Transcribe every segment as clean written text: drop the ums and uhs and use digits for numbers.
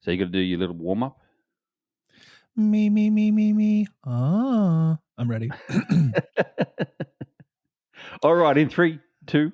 So you got to do your little warm up. Me. Ah, I'm ready. All right, in 3, 2.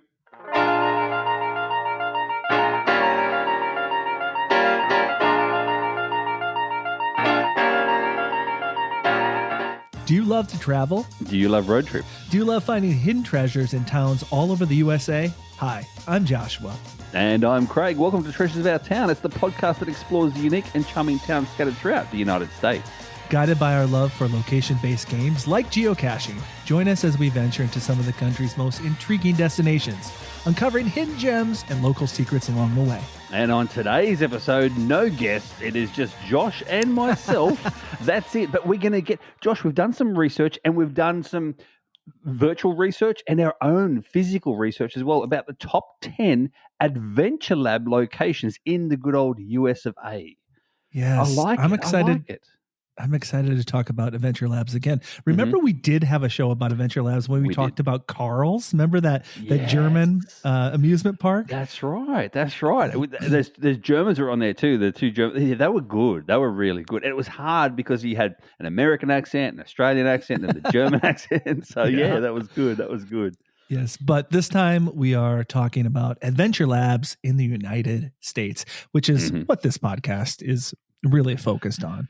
Do you love to travel? Do you love road trips? Do you love finding hidden treasures in towns all over the USA? Hi, I'm Joshua. And I'm Craig. Welcome to Treasures of Our Town. It's the podcast that explores the unique and charming towns scattered throughout the United States. Guided by our love for location-based games like geocaching, join us as we venture into some of the country's most intriguing destinations, uncovering hidden gems and local secrets along the way. And on today's episode, no guests. It is just Josh and myself. That's it. But we're going to get... Josh, we've done some research and we've done some virtual research and our own physical research as well about the top 10 Adventure Lab locations in the good old US of A. Yes, I'm excited. I like it. I'm excited to talk about Adventure Labs again. Remember, we did have a show about Adventure Labs when we talked about Carl's. Remember that German amusement park? That's right. That's right. There's Germans were on there too. The two Germans, yeah, they were good. They were really good. And it was hard because you had an American accent, an Australian accent, and the German accent. So yeah, that was good. That was good. Yes, but this time we are talking about Adventure Labs in the United States, which is what this podcast is really focused on.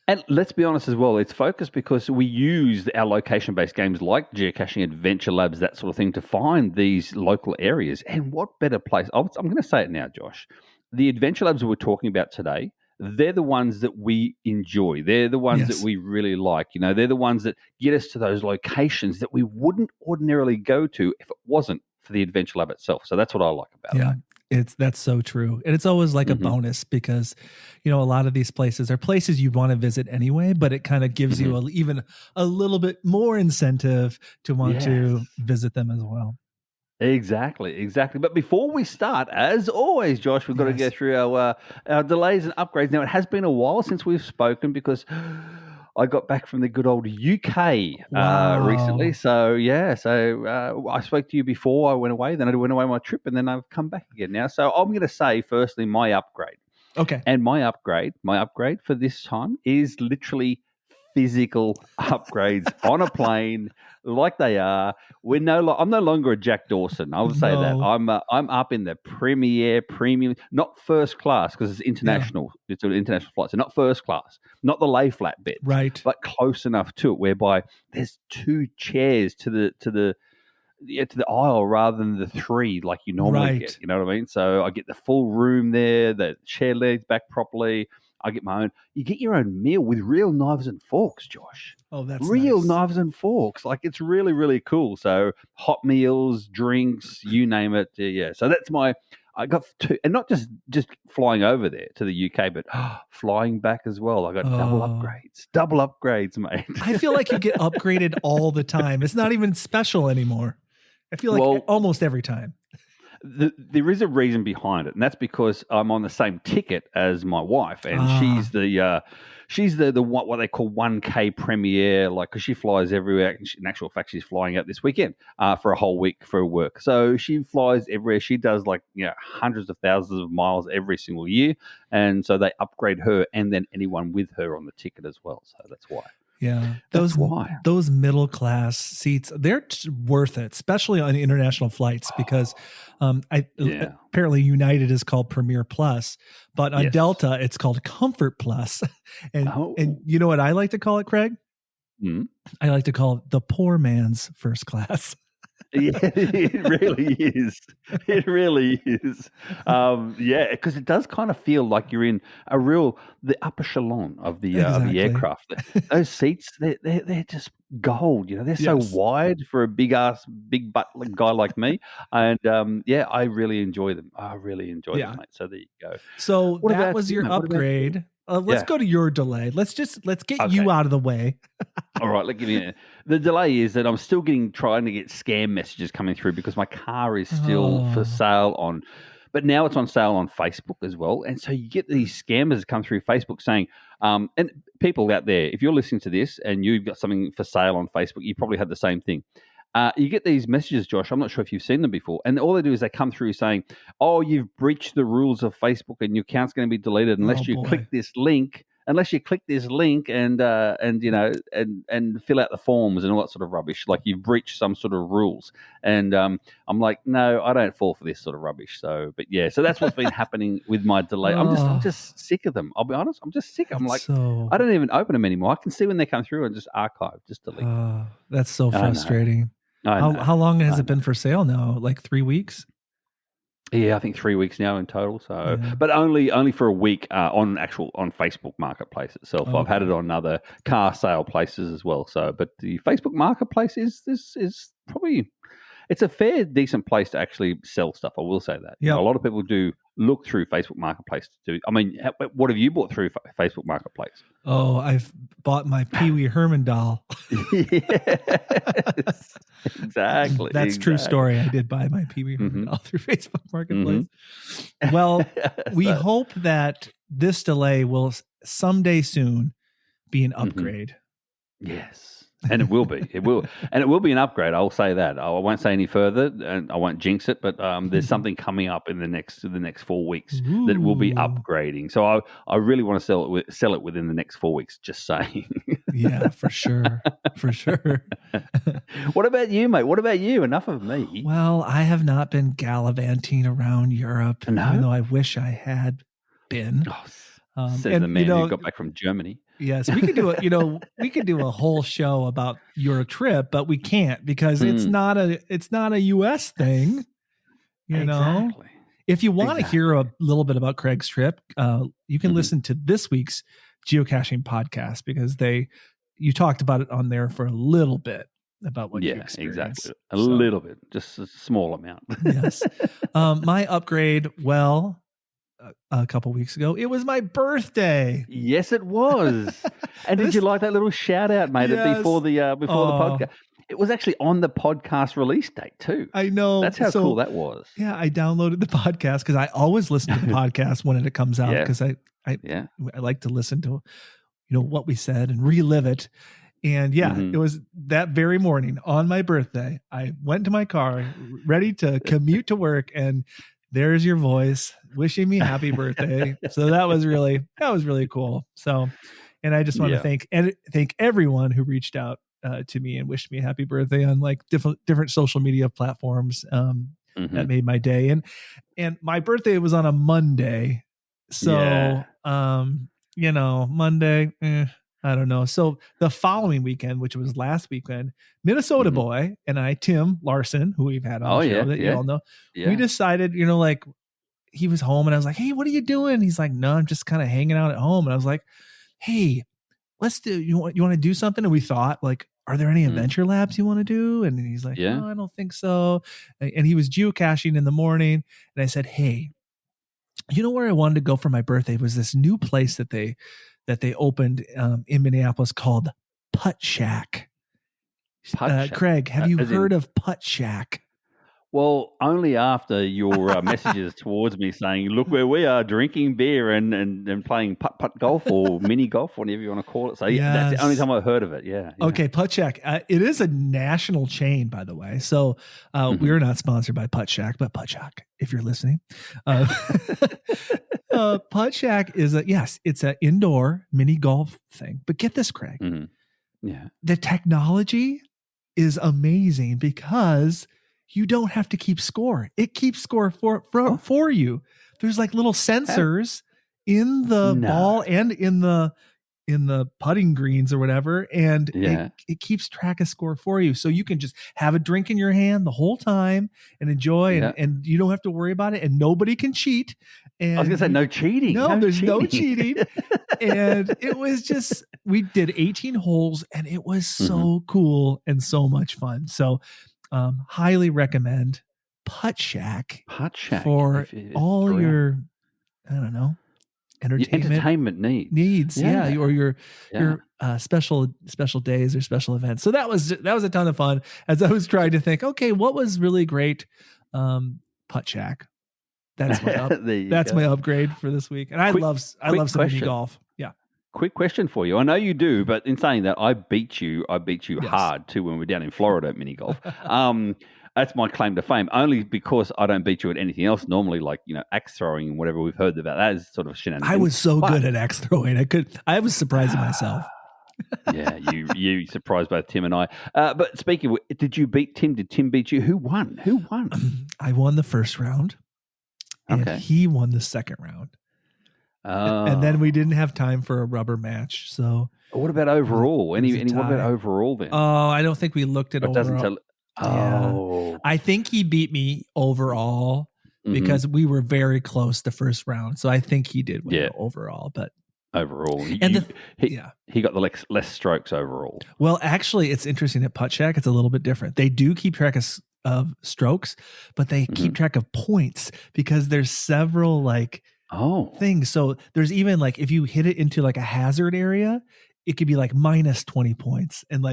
And let's be honest as well, it's focused because we use our location-based games like geocaching, Adventure Labs, that sort of thing, to find these local areas. And what better place? I'm going to say it now, Josh. The Adventure Labs we're talking about today, they're the ones that we enjoy. They're the ones that we really like. You know, they're the ones that get us to those locations that we wouldn't ordinarily go to if it wasn't for the Adventure Lab itself. So that's what I like about it. That's so true. And it's always like a bonus because, you know, a lot of these places are places you want to visit anyway, but it kind of gives you even a little bit more incentive to want to visit them as well. Exactly. But before we start, as always, Josh, we've got to go through our delays and upgrades. Now, it has been a while since we've spoken because I got back from the good old UK recently. So, I spoke to you before I went away. Then I went away on my trip, and then I've come back again now. So I'm going to say, firstly, my upgrade. Okay. And my upgrade for this time is literally physical upgrades on a plane like they are. I'm no longer a Jack Dawson. I will say that. I'm up in the premium, not first class because it's international. Yeah. It's an international flight, so not first class, not the lay flat bit, right? But close enough to it whereby there's 2 chairs to the aisle rather than the 3 like you normally get. You know what I mean? So I get the full room there. The chair lays back properly. I get my own. You get your own meal with real knives and forks, Josh. Oh, that's real nice. Knives and forks. Like, it's really, really cool. So hot meals, drinks, you name it. Yeah. So that's I got 2, and not just flying over there to the UK, but flying back as well. I got double upgrades, mate. I feel like you get upgraded all the time. It's not even special anymore. I feel like almost every time. There is a reason behind it, and that's because I'm on the same ticket as my wife, and she's the what they call 1K Premier, like, because she flies everywhere. In actual fact, she's flying out this weekend for a whole week for work. So she flies everywhere. She does hundreds of thousands of miles every single year, and so they upgrade her and then anyone with her on the ticket as well. So that's why. Yeah, those middle class seats, they're worth it, especially on international flights, because apparently United is called Premier Plus, but on Delta it's called Comfort Plus. And you know what I like to call it, Craig? I like to call it the poor man's first class. Yeah, it really is. It really is. Because it does kind of feel like you're in the upper echelon of the aircraft. Those seats, they're just gold. You know, they're so wide for a big butt guy like me, and I really enjoy them. I really enjoy them, mate. So there you go. So that was your upgrade. Let's go to your delay. Let's get you out of the way. All right, the delay is that I'm still trying to get scam messages coming through because my car is still for sale but now it's on sale on Facebook as well. And so you get these scammers that come through Facebook saying, and people out there, if you're listening to this and you've got something for sale on Facebook, you probably had the same thing. You get these messages, Josh. I'm not sure if you've seen them before, and all they do is they come through saying, "Oh, you've breached the rules of Facebook, and your account's going to be deleted unless you click this link." Unless you click this link and fill out the forms and all that sort of rubbish, like you've breached some sort of rules. And I'm like, no, I don't fall for this sort of rubbish. So, but yeah, so that's what's been happening with my delay. I'm just sick of them. I'll be honest. I'm just sick. I'm like, I don't even open them anymore. I can see when they come through and just archive, just delete. That's so frustrating. How long has it been for sale now? Like 3 weeks? Yeah, I think 3 weeks now in total. So, but only for a week on Facebook Marketplace itself. Okay. I've had it on other car sale places as well. So, but the Facebook Marketplace is probably, it's a fair decent place to actually sell stuff. I will say that. Yeah, a lot of people do look through Facebook Marketplace to do. I mean, what have you bought through Facebook Marketplace? Oh, I've bought my Pee Wee Herman doll. Yes, exactly. That's true story. I did buy my Pee Wee Herman doll through Facebook Marketplace. Well, we hope that this delay will someday soon be an upgrade. Yes. And it will be. It will. And it will be an upgrade. I'll say that. I won't say any further, and I won't jinx it, but there's something coming up in the next 4 weeks that will be upgrading. So I really want to sell it within the next 4 weeks, just saying. Yeah, for sure. For sure. What about you, mate? What about you? Enough of me. Well, I have not been gallivanting around Europe, even though I wish I had been. Says the man who got back from Germany. Yes, we could do a whole show about your trip, but we can't because it's not a US thing. You know, if you want to hear a little bit about Craig's trip, you can listen to this week's geocaching podcast because you talked about it on there for a little bit about what you experienced. Exactly. A little bit, just a small amount. Yes. My upgrade, well, a couple weeks ago, it was my birthday. Yes, it was. And did you like that little shout out, mate? Yes. Before the podcast? It was actually on the podcast release date too. I know. That's how cool that was. Yeah, I downloaded the podcast because I always listen to the podcast when it comes out because I like to listen to what we said and relive it. And it was that very morning on my birthday. I went to my car ready to commute to work, and there's your voice wishing me happy birthday. So that was really cool. So, and I just want to thank everyone who reached out to me and wished me a happy birthday on like different social media platforms. That made my day. And my birthday was on a Monday. So, Monday, I don't know. So the following weekend, which was last weekend, Minnesota boy and I, Tim Larson, who we've had on the show you all know, we decided, like he was home and I was like, hey, what are you doing? He's like, no, I'm just kind of hanging out at home. And I was like, hey, you want to do something? And we thought like, are there any adventure labs you want to do? And he's like, no, I don't think so. And he was geocaching in the morning. And I said, hey, you know where I wanted to go for my birthday was this new place that they opened in Minneapolis called Putt Shack. Craig, have you heard of Putt Shack? Well, only after your messages towards me saying, look where we are drinking beer and playing putt golf or mini golf, whatever you want to call it. So that's the only time I've heard of it. Yeah. Okay, Putt Shack. It is a national chain, by the way. So we're not sponsored by Putt Shack, but Putt Shack, if you're listening. Putt Shack is it's an indoor mini golf thing. But get this, Craig. Yeah. The technology is amazing because you don't have to keep score. It keeps score for you. There's like little sensors in the ball and in the putting greens or whatever. And it keeps track of score for you. So you can just have a drink in your hand the whole time and enjoy and you don't have to worry about it and nobody can cheat. And I was going to say no cheating. No cheating. And it was just, we did 18 holes and it was so cool and so much fun. So highly recommend Putt Shack for all your, I don't know, entertainment needs. Or your special days or special events. So that was a ton of fun as I was trying to think, okay, what was really great? Putt Shack. That's my my upgrade for this week. And I love some mini golf. Yeah. quick question for you. I know you do, but in saying that, I beat you hard too when we were down in Florida at mini golf. That's my claim to fame, only because I don't beat you at anything else normally, like, axe throwing and whatever we've heard about. That is sort of shenanigans. I was so good at axe throwing. I was surprising myself. Yeah, you surprised both Tim and I. But speaking of, did you beat Tim? Did Tim beat you? Who won? I won the first round, and he won the second round. And then we didn't have time for a rubber match. So what about overall? What about overall then? Oh, I don't think we looked at overall. Yeah. I think he beat me overall because we were very close the first round. So I think he did win overall, but overall, he got the less strokes overall. Well, actually, it's interesting at Putt Shack. It's a little bit different. They do keep track of strokes, but they keep track of points because there's several things. So there's even if you hit it into a hazard area, it could be minus 20 points. And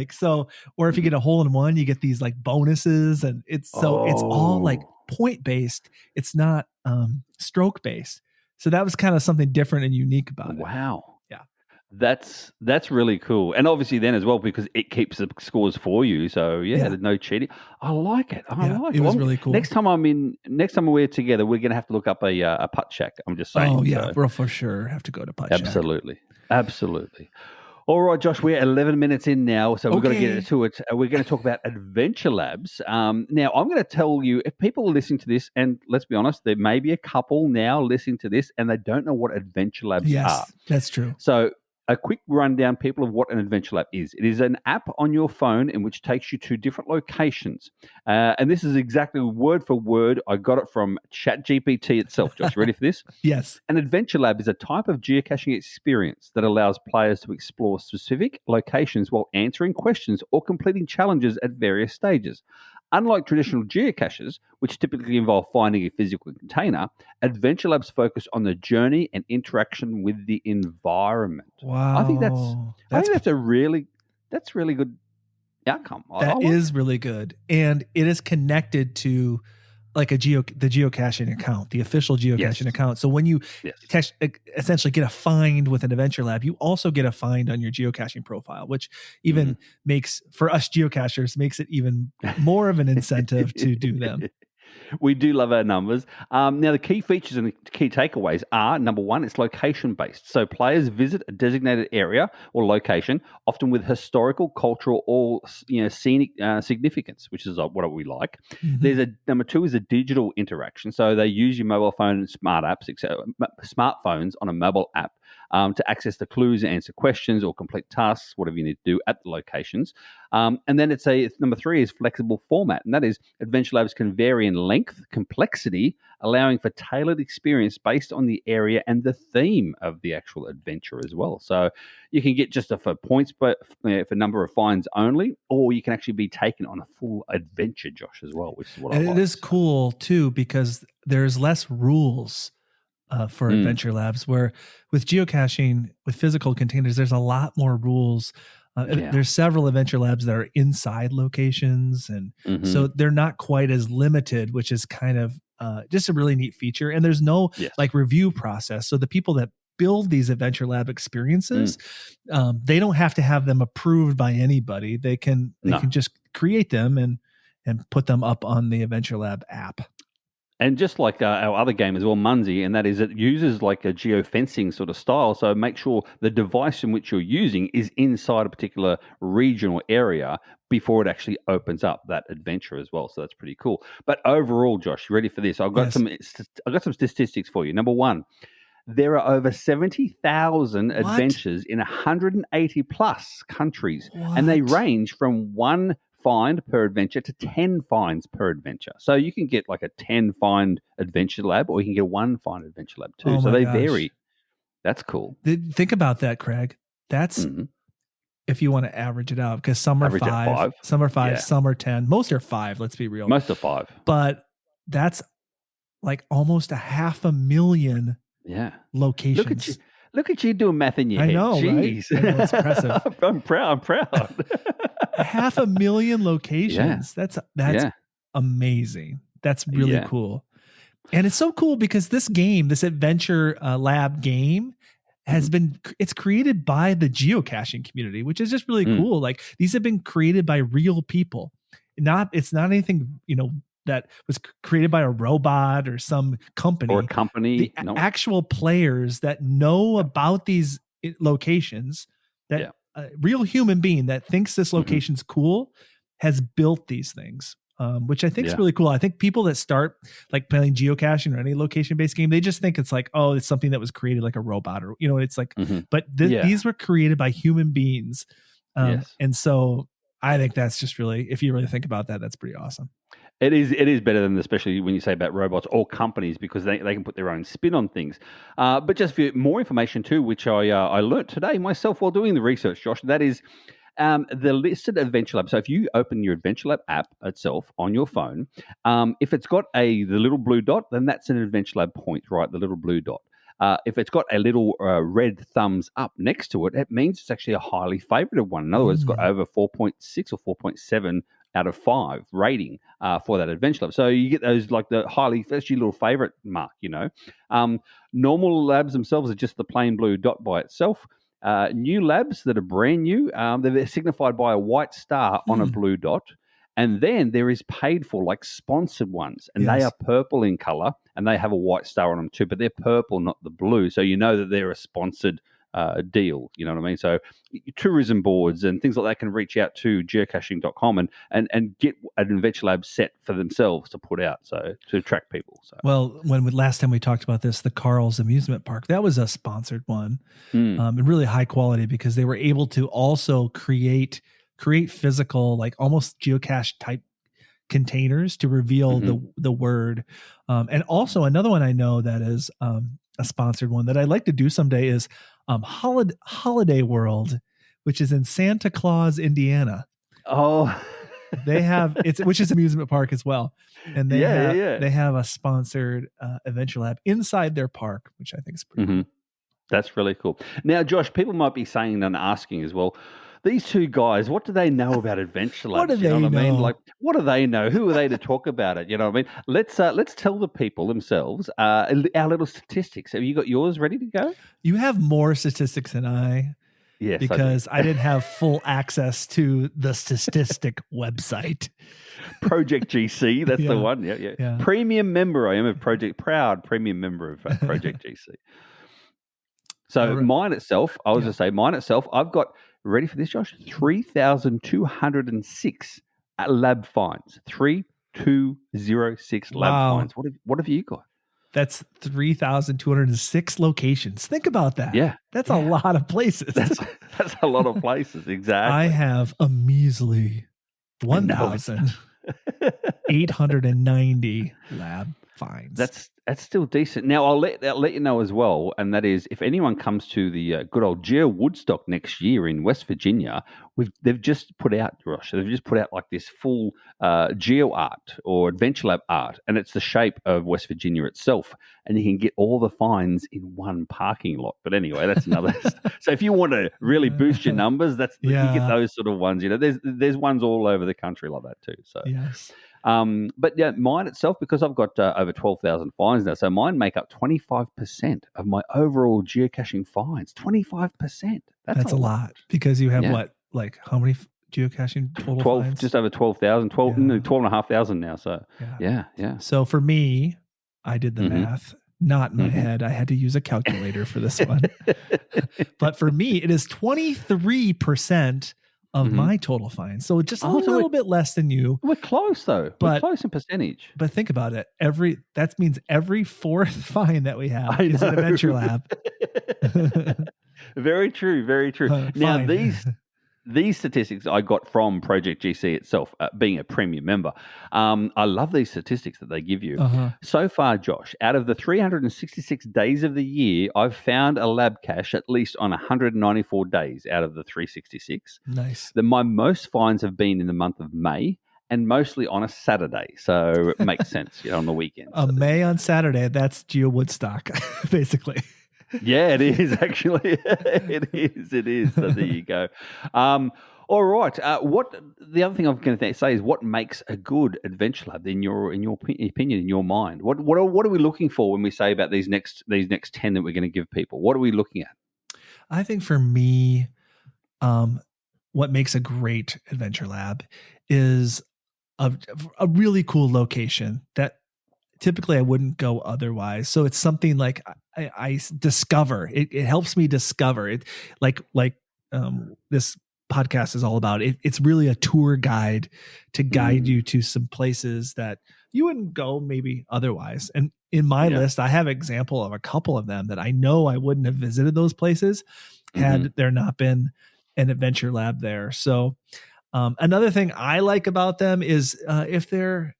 or if you get a hole in one, you get these bonuses, and it's all point based. It's not stroke based. So that was kind of something different and unique about it. Wow. Yeah. That's really cool. And obviously then as well, because it keeps the scores for you. So there's no cheating. I like it. It was really cool. Next time we're together, we're going to have to look up a Putt Shack. I'm just saying. Oh yeah, we'll for sure have to go to Putt Shack. Absolutely. All right, Josh, we're 11 minutes in now, so we've got to get to it. We're going to talk about Adventure Labs. Now, I'm going to tell you, if people are listening to this, and let's be honest, there may be a couple now listening to this, and they don't know what Adventure Labs are. Yes, that's true. So a quick rundown, people, of what an Adventure Lab is. It is an app on your phone in which takes you to different locations. And this is exactly word for word. I got it from ChatGPT itself. Josh, ready for this? Yes. An Adventure Lab is a type of geocaching experience that allows players to explore specific locations while answering questions or completing challenges at various stages. Unlike traditional geocaches, which typically involve finding a physical container, Adventure Labs focus on the journey and interaction with the environment. Wow. I think that's really good outcome. That is really good. And it is connected to the geocaching account, the official geocaching account. So when you essentially get a find with an Adventure Lab, you also get a find on your geocaching profile, which even makes, for us geocachers, makes it even more of an incentive to do them. We do love our numbers. Now, the key features and the key takeaways are, number one, it's location-based. So players visit a designated area or location, often with historical, cultural, or scenic significance, which is what we like. Number two is a digital interaction. So they use your mobile phone and smartphones on a mobile app to access the clues and answer questions or complete tasks, whatever you need to do at the locations. And then number three is flexible format, and that is Adventure Labs can vary in length, complexity, allowing for tailored experience based on the area and the theme of the actual adventure as well. So you can get just for points, but for number of finds only, or you can actually be taken on a full adventure, Josh, as well, which is what I like. It is cool too, because there's less rules for Adventure Labs, where with geocaching, with physical containers, there's a lot more rules. There's several Adventure Labs that are inside locations, and so they're not quite as limited, which is kind of just a really neat feature. And there's no review process. So the people that build these Adventure Lab experiences, they don't have to have them approved by anybody. They can just create them and put them up on the Adventure Lab app. And just like our other game as well, Munzie, and that is it uses like a geofencing sort of style. So make sure the device in which you're using is inside a particular region or area before it actually opens up that adventure as well. So that's pretty cool. But overall, Josh, you ready for this? I've got some statistics for you. Number one, there are over 70,000 adventures in 180 plus countries, and they range from one find per adventure to 10 finds per adventure. So you can get like a 10 find adventure lab, or you can get one find adventure lab too. So they vary. That's cool. Think about that, Craig. That's if you want to average it out, because some are five, some are 10. Most are 5. Let's be real. Most are 5. But that's like almost 500,000 locations. Look at you doing math in your head. Know, jeez. Right? I know, it's impressive. I'm proud. 500,000 locations. That's amazing. That's really cool. And it's so cool because this Adventure Lab game it's created by the geocaching community, which is just really cool. Like these have been created by real people. It's not anything, that was created by a robot or some company or a company. The actual players that know about these locations, that a real human being that thinks this location's cool has built these things. Which I think is really cool. I think people that start like playing geocaching or any location-based game, they just think it's like, oh, it's something that was created like a robot, or it's like, but these were created by human beings. And so I think that's just really, if you really think about that, that's pretty awesome. It is better than, especially when you say about robots or companies, because they can put their own spin on things. But just for more information too, which I learnt today myself while doing the research, Josh, that is the listed Adventure Lab. So if you open your Adventure Lab app itself on your phone, if it's got the little blue dot, then that's an Adventure Lab point, right? The little blue dot. If it's got a little red thumbs up next to it, it means it's actually a highly favorited one. In other words, it's got over 4.6 or 4.7 out of 5 rating for that Adventure Lab. So you get those like the that's your little favorite mark, Normal labs themselves are just the plain blue dot by itself. New labs that are brand new, they're signified by a white star on a blue dot. And then there is paid for, like sponsored ones, and they are purple in color, and they have a white star on them too, but they're purple, not the blue. So you know that they're a sponsored deal. You know what I mean? So tourism boards and things like that can reach out to geocaching.com and get an Adventure Lab set for themselves to put out, so to attract people. So well, last time we talked about this, the Carl's Amusement Park, that was a sponsored one, and really high quality, because they were able to also create physical, like almost geocache type containers to reveal the word. And also another one I know that is a sponsored one that I'd like to do someday is Holiday World, which is in Santa Claus, Indiana. Oh, they have which is amusement park as well. And they have a sponsored Adventure Lab inside their park, which I think is pretty cool. That's really cool. Now, Josh, people might be saying and asking as well, these two guys, what do they know about Adventure Labs? What do they know? I mean? Like, what do they know? Who are they to talk about it? You know what I mean? Let's tell the people themselves our little statistics. Have you got yours ready to go? You have more statistics than I. Yes, because I didn't have full access to the statistic website. Project GC, that's the one. Yeah. Premium member. I am a proud premium member of Project GC. So mine itself, I've got, ready for this, Josh? 3,206 lab finds. 3,206 lab finds. What have you got? That's 3,206 locations. Think about that. Yeah. That's a lot of places. That's a lot of places, exactly. I have a measly 1,890 lab finds. That's still decent. Now, I'll let you know as well, and that is, if anyone comes to the good old Geo Woodstock next year in West Virginia, they've just put out, Josh, like this full geo art or Adventure Lab art, and it's the shape of West Virginia itself, and you can get all the finds in one parking lot. But anyway, that's another. So if you want to really boost your numbers, you get those sort of ones. There's ones all over the country like that too. So yes. But mine itself, because I've got over 12,000 finds now, so mine make up 25% of my overall geocaching finds. 25%. That's a lot. Because you have how many geocaching total 12, finds? Just over 12,000, 12,500 now. So yeah. So for me, I did the math, not in my head. I had to use a calculator for this one. But for me, it is 23% of my total finds. So just a little bit less than you. We're close though. We're close in percentage. But think about it. That means every fourth find that we have is an Adventure Lab. Very true. Very true. Now these statistics I got from Project GC itself, being a premium member. I love these statistics that they give you. So far, Josh, out of the 366 days of the year, I've found a lab cache at least on 194 days out of the 366. Nice. My most finds have been in the month of May, and mostly on a Saturday. So it makes sense, on the weekend. May on Saturday, that's Geo Woodstock, basically. Yeah, it is actually. It is. So there you go. All right. The other thing I'm going to say is, what makes a good Adventure Lab in your opinion, in your mind? What are we looking for when we say about these next 10 that we're going to give people? What are we looking at? I think for me, what makes a great adventure lab is a really cool location that typically I wouldn't go otherwise. So it's something like I discover it. It helps me discover it. Like this podcast is all about. It's really a tour guide to guide you to some places that you wouldn't go maybe otherwise. And in my list, I have an example of a couple of them that I know I wouldn't have visited those places had there not been an adventure lab there. So another thing I like about them is if they're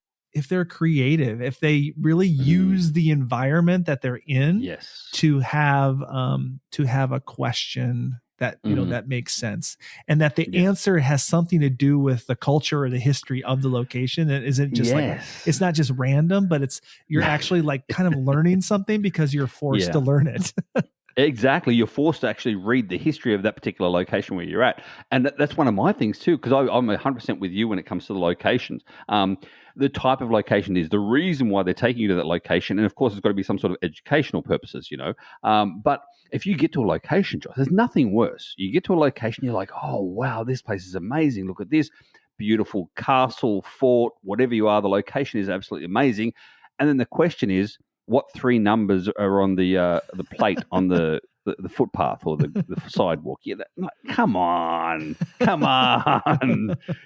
creative, if they really use the environment that they're in to have a question that that makes sense, and that the answer has something to do with the culture or the history of the location. It isn't just like it's not just random, but you're actually like kind of learning something because you're forced to learn it. Exactly. You're forced to actually read the history of that particular location where you're at. And that's one of my things too, because I'm 100% with you when it comes to the locations. The type of location is the reason why they're taking you to that location. And of course, it's got to be some sort of educational purposes, But if you get to a location, Josh, there's nothing worse. You get to a location, you're like, oh, wow, this place is amazing. Look at this beautiful castle, fort, whatever you are. The location is absolutely amazing. And then the question is, what three numbers are on the plate on the footpath or the sidewalk? Come on.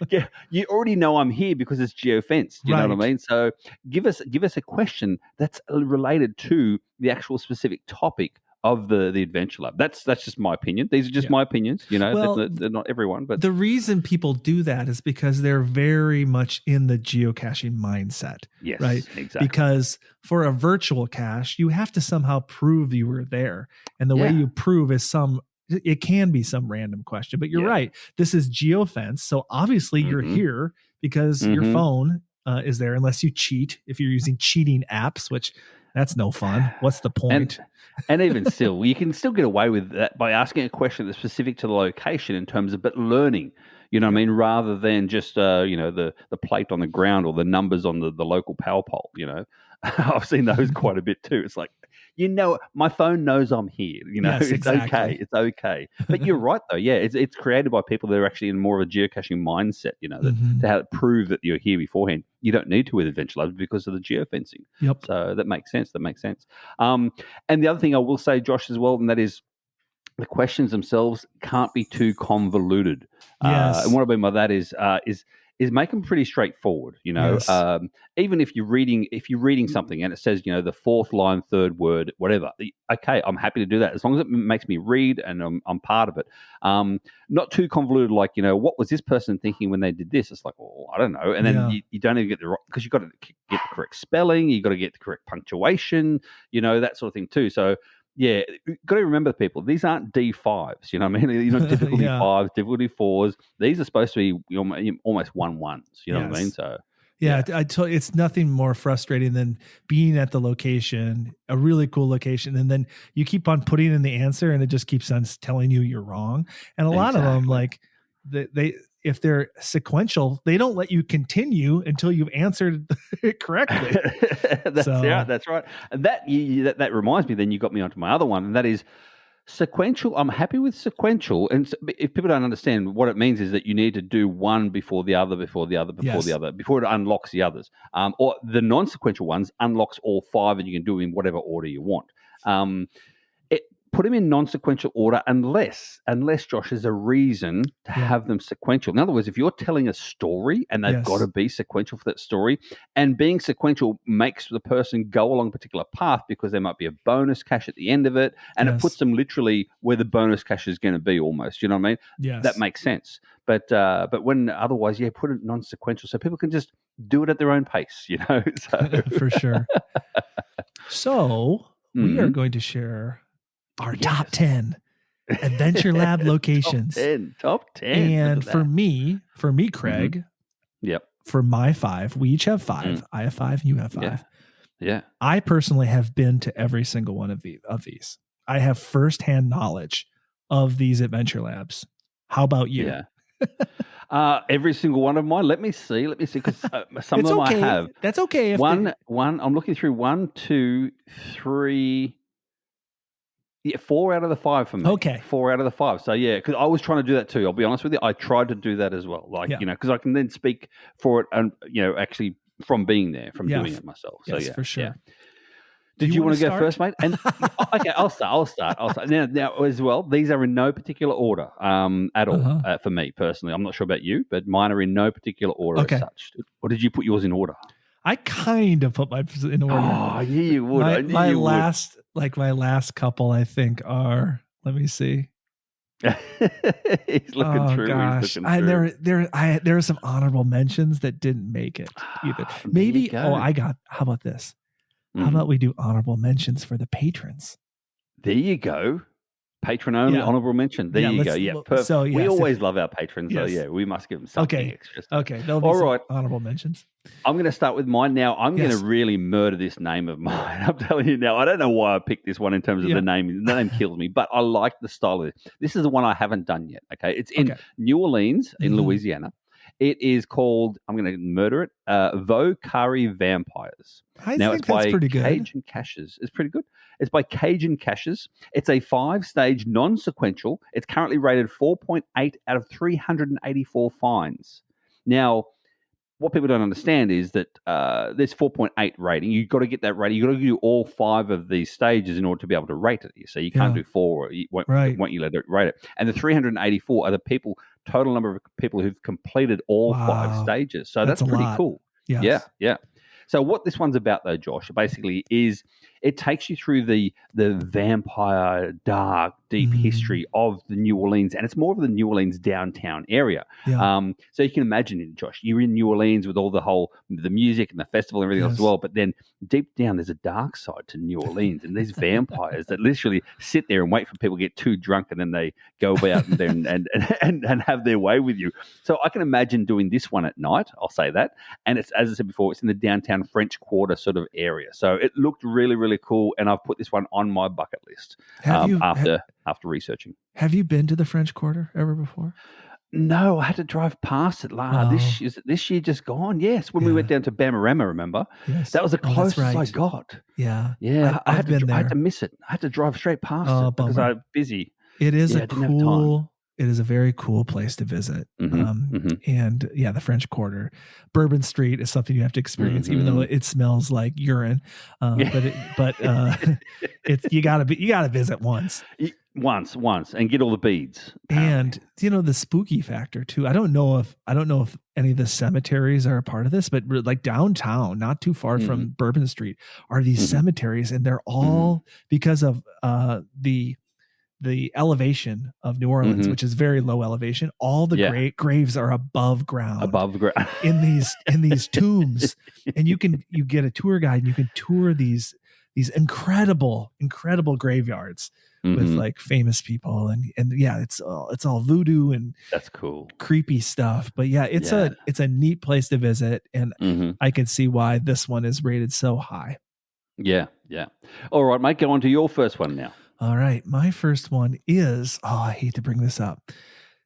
Yeah, you already know I'm here because it's geofenced. You know what I mean? So give us a question that's related to the actual specific topic of the adventure lab. That's just my opinion. These are just my opinions. Well, they're not everyone. But the reason people do that is because they're very much in the geocaching mindset. Yes, right. Exactly. Because for a virtual cache, you have to somehow prove you were there, and the way you prove is it can be some random question. But you're right. This is geofence, so obviously you're here because your phone is there, unless you cheat. If you're using cheating apps, which that's no fun. What's the point? And even still, you can still get away with that by asking a question that's specific to the location in terms of but learning, what I mean, rather than just, the plate on the ground or the numbers on the local power pole, I've seen those quite a bit too. It's like, my phone knows I'm here. Yes, exactly. It's okay. But you're right, though. Yeah, it's created by people that are actually in more of a geocaching mindset. To how to prove that you're here beforehand. You don't need to with adventure labs because of the geofencing. Yep. So that makes sense. And the other thing I will say, Josh, as well, and that is, the questions themselves can't be too convoluted. Yes. And what I mean by that is make them pretty straightforward. Yes. Even if you're reading something and it says, the fourth line, third word, whatever. Okay, I'm happy to do that as long as it makes me read and I'm part of it. Not too convoluted, like, what was this person thinking when they did this? It's like, well, I don't know. And then you don't even get the right, because you've got to get the correct spelling, you've got to get the correct punctuation, that sort of thing too. So yeah, you've got to remember, people, these aren't D5s, you know what I mean? You're not difficulty 5s, difficulty 4s. These are supposed to be almost 1-1s, you know what I mean? So it's nothing more frustrating than being at the location, a really cool location, and then you keep on putting in the answer and it just keeps on telling you you're wrong. And a lot of them, like they if they're sequential, they don't let you continue until you've answered it correctly. That's right. And that reminds me, then you got me onto my other one, and that is sequential. I'm happy with sequential. And if people don't understand, what it means is that you need to do one before the other, before the other, before the other, before it unlocks the others. Or the non-sequential ones unlocks all 5 and you can do them in whatever order you want. Put them in non-sequential order unless, Josh, there's a reason to have them sequential. In other words, if you're telling a story and they've got to be sequential for that story, and being sequential makes the person go along a particular path because there might be a bonus cache at the end of it, and it puts them literally where the bonus cache is going to be almost. You know what I mean? Yes. That makes sense. But when otherwise, put it non-sequential so people can just do it at their own pace, So. For sure. So we are going to share our top 10 Adventure Lab locations. Top 10. And for me, Craig, for my 5, we each have 5. I have 5, you have 5. Yeah. I personally have been to every single one of these. I have firsthand knowledge of these Adventure Labs. How about you? Yeah. Every single one of mine. Let me see, because some of them I have. That's okay. One. I'm looking through 1, 2, 3. Yeah, 4 out of the 5 for me. Okay. 4 out of the 5. So, yeah, because I was trying to do that too. I'll be honest with you. I tried to do that as well. Like, because I can then speak for it and, actually from being there, from doing it myself. So, yes, for sure. Yeah. Did you want to go first, mate? And okay, I'll start. Now, as well, these are in no particular order at all for me personally. I'm not sure about you, but mine are in no particular order as such. Or did you put yours in order? I kind of put mine in order. Oh, yeah, you would. My last couple, I think, are. Let me see. He's looking through. Gosh. There are some honorable mentions that didn't make it either. Maybe. How about this? How about we do honorable mentions for the patrons? There you go. Patron only honorable mention. There you go. Yeah, perfect. So, we always love our patrons. Yes. So, we must give them something extra. Okay. There'll be some honorable mentions. I'm going to start with mine now. I'm going to really murder this name of mine. I'm telling you now. I don't know why I picked this one in terms of the name. The name kills me, but I like the style of it. This is the one I haven't done yet. Okay. It's in New Orleans in Louisiana. It is called, I'm going to murder it, Vocari Vampires. I think that's pretty good. Cajun Caches. It's pretty good. It's by Cajun Caches. It's a 5-stage non-sequential. It's currently rated 4.8 out of 384 finds. Now, what people don't understand is that there's 4.8 rating. You've got to get that rating. You've got to do all 5 of these stages in order to be able to rate it. So you can't do 4. You won't you let it rate it. And the 384 are the total number of people who've completed all 5 stages. So that's pretty cool. Yes. Yeah. So what this one's about, though, Josh, basically is it takes you through the vampire, dark, deep history of the New Orleans, and it's more of the New Orleans downtown area. Yeah. So you can imagine it, Josh. You're in New Orleans with all the music and the festival and everything else as well, but then deep down there's a dark side to New Orleans, and these vampires that literally sit there and wait for people to get too drunk, and then they go about and have their way with you. So I can imagine doing this one at night. I'll say that, and it's, as I said before, it's in the downtown French Quarter sort of area. So it looked really, really cool, and I've put this one on my bucket list after researching. Have you been to the French Quarter ever before? No, I had to drive past it this year just gone. Yes, when we went down to Bamarama, remember? Yes. That was the closest I got. Yeah. Yeah, I had to miss it. I had to drive straight past it because I was busy. It is It is a very cool place to visit. And the French Quarter. Bourbon Street is something you have to experience, even though it smells like urine. But you gotta visit once. Once and get all the beads. And the spooky factor too. I don't know if any of the cemeteries are a part of this, but like downtown, not too far from Bourbon Street, are these cemeteries, and they're all because of the elevation of New Orleans, which is very low elevation. All the graves are above ground in these tombs, and you get a tour guide and you can tour these incredible graveyards with like famous people and it's all voodoo and that's cool, creepy stuff. But it's a neat place to visit, and I can see why this one is rated so high. Yeah. All right, mate, go on to your first one now. All right. My first one is, I hate to bring this up,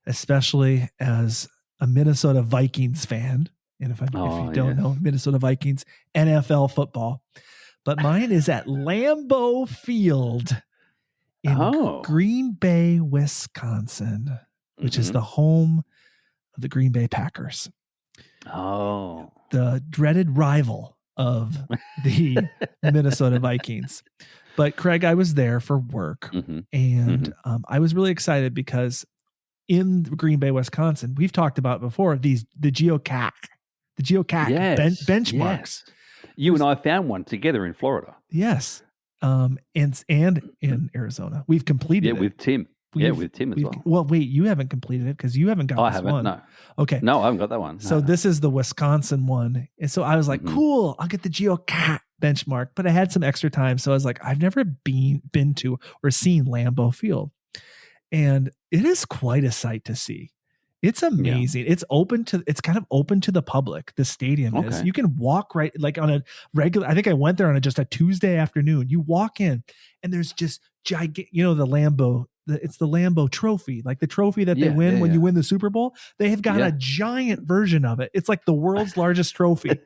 especially as a Minnesota Vikings fan. And if you don't know, Minnesota Vikings, NFL football. But mine is at Lambeau Field in Green Bay, Wisconsin, which is the home of the Green Bay Packers. Oh. The dreaded rival of the Minnesota Vikings. But Craig, I was there for work, and I was really excited because in Green Bay, Wisconsin, we've talked about before the geocache benchmarks. Yes. You and I found one together in Florida. Yes, and in Arizona, we've completed it with Tim. With Tim as well. Well, wait, you haven't completed it because you haven't got this one. No. Okay. No, I haven't got that one. So this is the Wisconsin one, and so I was like, cool, I'll get the geocache benchmark, but I had some extra time, so I was like, I've never been to or seen Lambeau Field, and it is quite a sight to see. It's amazing. It's kind of open to the public. The stadium is. You can walk right, like on a regular. I think I went there on just a Tuesday afternoon. You walk in, and there's just gigantic. The it's the Lambeau trophy, like the trophy that they win when you win the Super Bowl. They have got a giant version of it. It's like the world's largest trophy.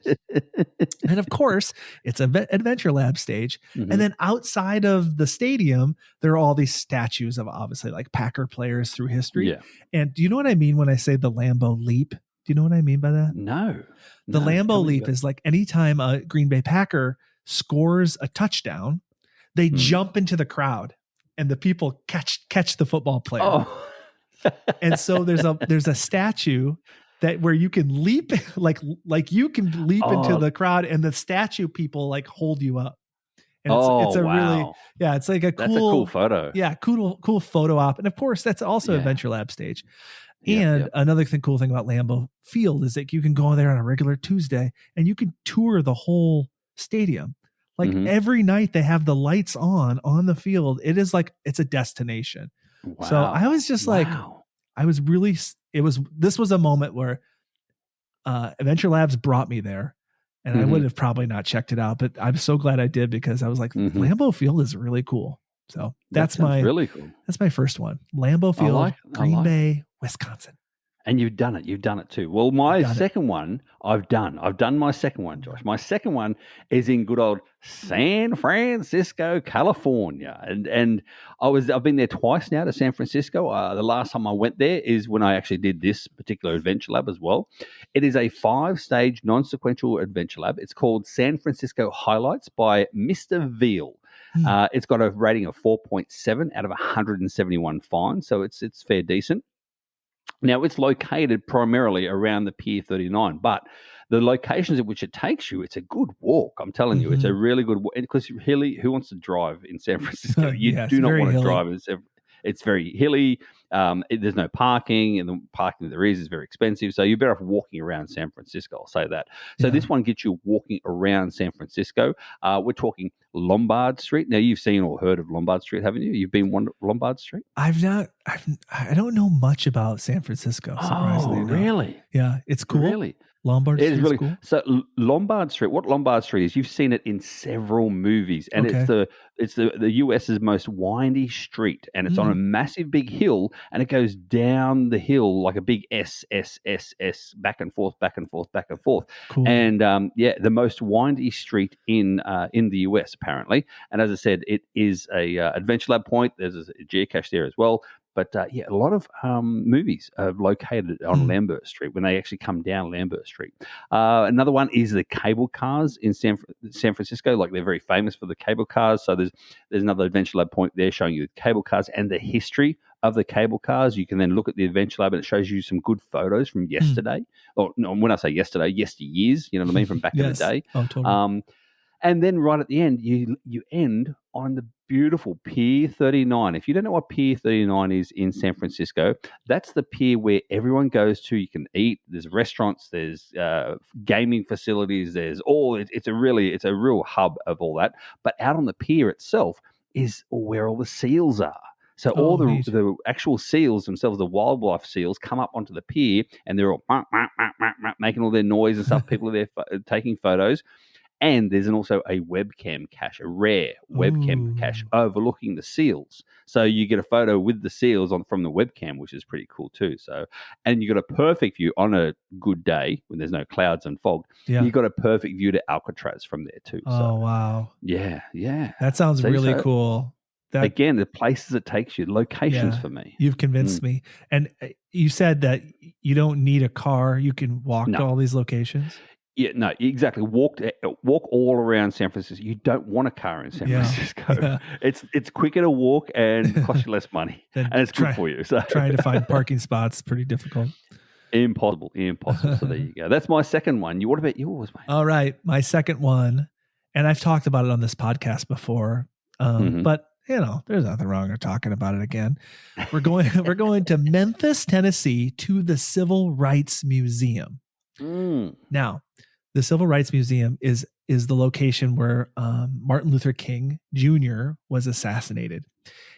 And of course, it's an Adventure Lab stage. Mm-hmm. And then outside of the stadium, there are all these statues of obviously like Packer players through history. Yeah. And do you know what I mean when I say the Lambeau Leap? Do you know what I mean by that? No. The Lambeau Leap is like anytime a Green Bay Packer scores a touchdown, they jump into the crowd and the people catch the football player. Oh. And so there's a statue that where you can leap like you can leap into the crowd and the statue people like hold you up. And it's a really, it's like that's a cool photo. Yeah. Cool photo op. And of course that's also Adventure Lab stage. And another cool thing about Lambeau Field is that you can go there on a regular Tuesday and you can tour the whole stadium. Like every night they have the lights on the field. It is like, it's a destination. Wow. So I was just like, this was a moment where Adventure Labs brought me there and I would have probably not checked it out, but I'm so glad I did because I was like, Lambeau Field is really cool. So that's really cool. That's my first one. Lambeau Field, Green Bay, Wisconsin. And you've done it too. Well, my second one, I've done my second one, Josh. My second one is in good old San Francisco, California. And I've been there twice now to San Francisco. The last time I went there is when I actually did this particular Adventure Lab as well. It is a 5-stage non-sequential Adventure Lab. It's called San Francisco Highlights by Mr. Veal. It's got a rating of 4.7 out of 171 fines, so it's fair decent. Now, it's located primarily around the Pier 39, but the locations at which it takes you, it's a good walk. I'm telling you, it's a really good walk. Because hilly, who wants to drive in San Francisco? You do not want to drive in San Francisco. It's very hilly. There's no parking, and the parking there is very expensive. So you're better off walking around San Francisco. I'll say that. So this one gets you walking around San Francisco. We're talking Lombard Street. Now, you've seen or heard of Lombard Street, haven't you? You've been to Lombard Street? I've not. I don't know much about San Francisco. Surprisingly, really? Yeah, it's cool. Really. Lombard Street is really cool. So Lombard Street, what Lombard Street is, you've seen it in several movies, and it's the US's most windy street, and it's on a massive big hill, and it goes down the hill like a big S, back and forth, back and forth, back and forth. Cool. And the most windy street in the US apparently. And as I said, it is a Adventure Lab point. There's a geocache there as well. But a lot of movies are located on Lambeau Street when they actually come down Lambeau Street. Another one is the cable cars in San Francisco. Like, they're very famous for the cable cars. So there's another Adventure Lab point there showing you the cable cars and the history of the cable cars. You can then look at the Adventure Lab and it shows you some good photos from yesterday. Or no, when I say yesterday, yesteryears, you know what I mean, from back in the day. Oh, totally. And then right at the end, you end on the beautiful Pier 39. If you don't know what Pier 39 is in San Francisco, that's the pier where everyone goes to. You can eat. There's restaurants. There's gaming facilities. There's it's a real hub of all that. But out on the pier itself is where all the seals are. So all the actual seals themselves, the wildlife seals, come up onto the pier and they're all making all their noise and stuff. People are there taking photos. And there's also a webcam cache, a rare webcam cache overlooking the seals. So you get a photo with the seals from the webcam, which is pretty cool too. So, and you got a perfect view on a good day when there's no clouds and fog. Yeah. You got a perfect view to Alcatraz from there too. Oh, wow. Yeah. That sounds really cool. Again, the places it takes you, locations for me. You've convinced me. And you said that you don't need a car. You can walk to all these locations. Yeah, no, exactly. Walk all around San Francisco. You don't want a car in San Francisco. Yeah. It's quicker to walk and costs you less money, and it's good for you. So trying to find parking spots is pretty difficult. Impossible. So there you go. That's my second one. What about yours, mate? All right, my second one, and I've talked about it on this podcast before, but there's nothing wrong with talking about it again. We're going to Memphis, Tennessee, to the Civil Rights Museum. Now, the Civil Rights Museum is the location where Martin Luther King Jr. was assassinated.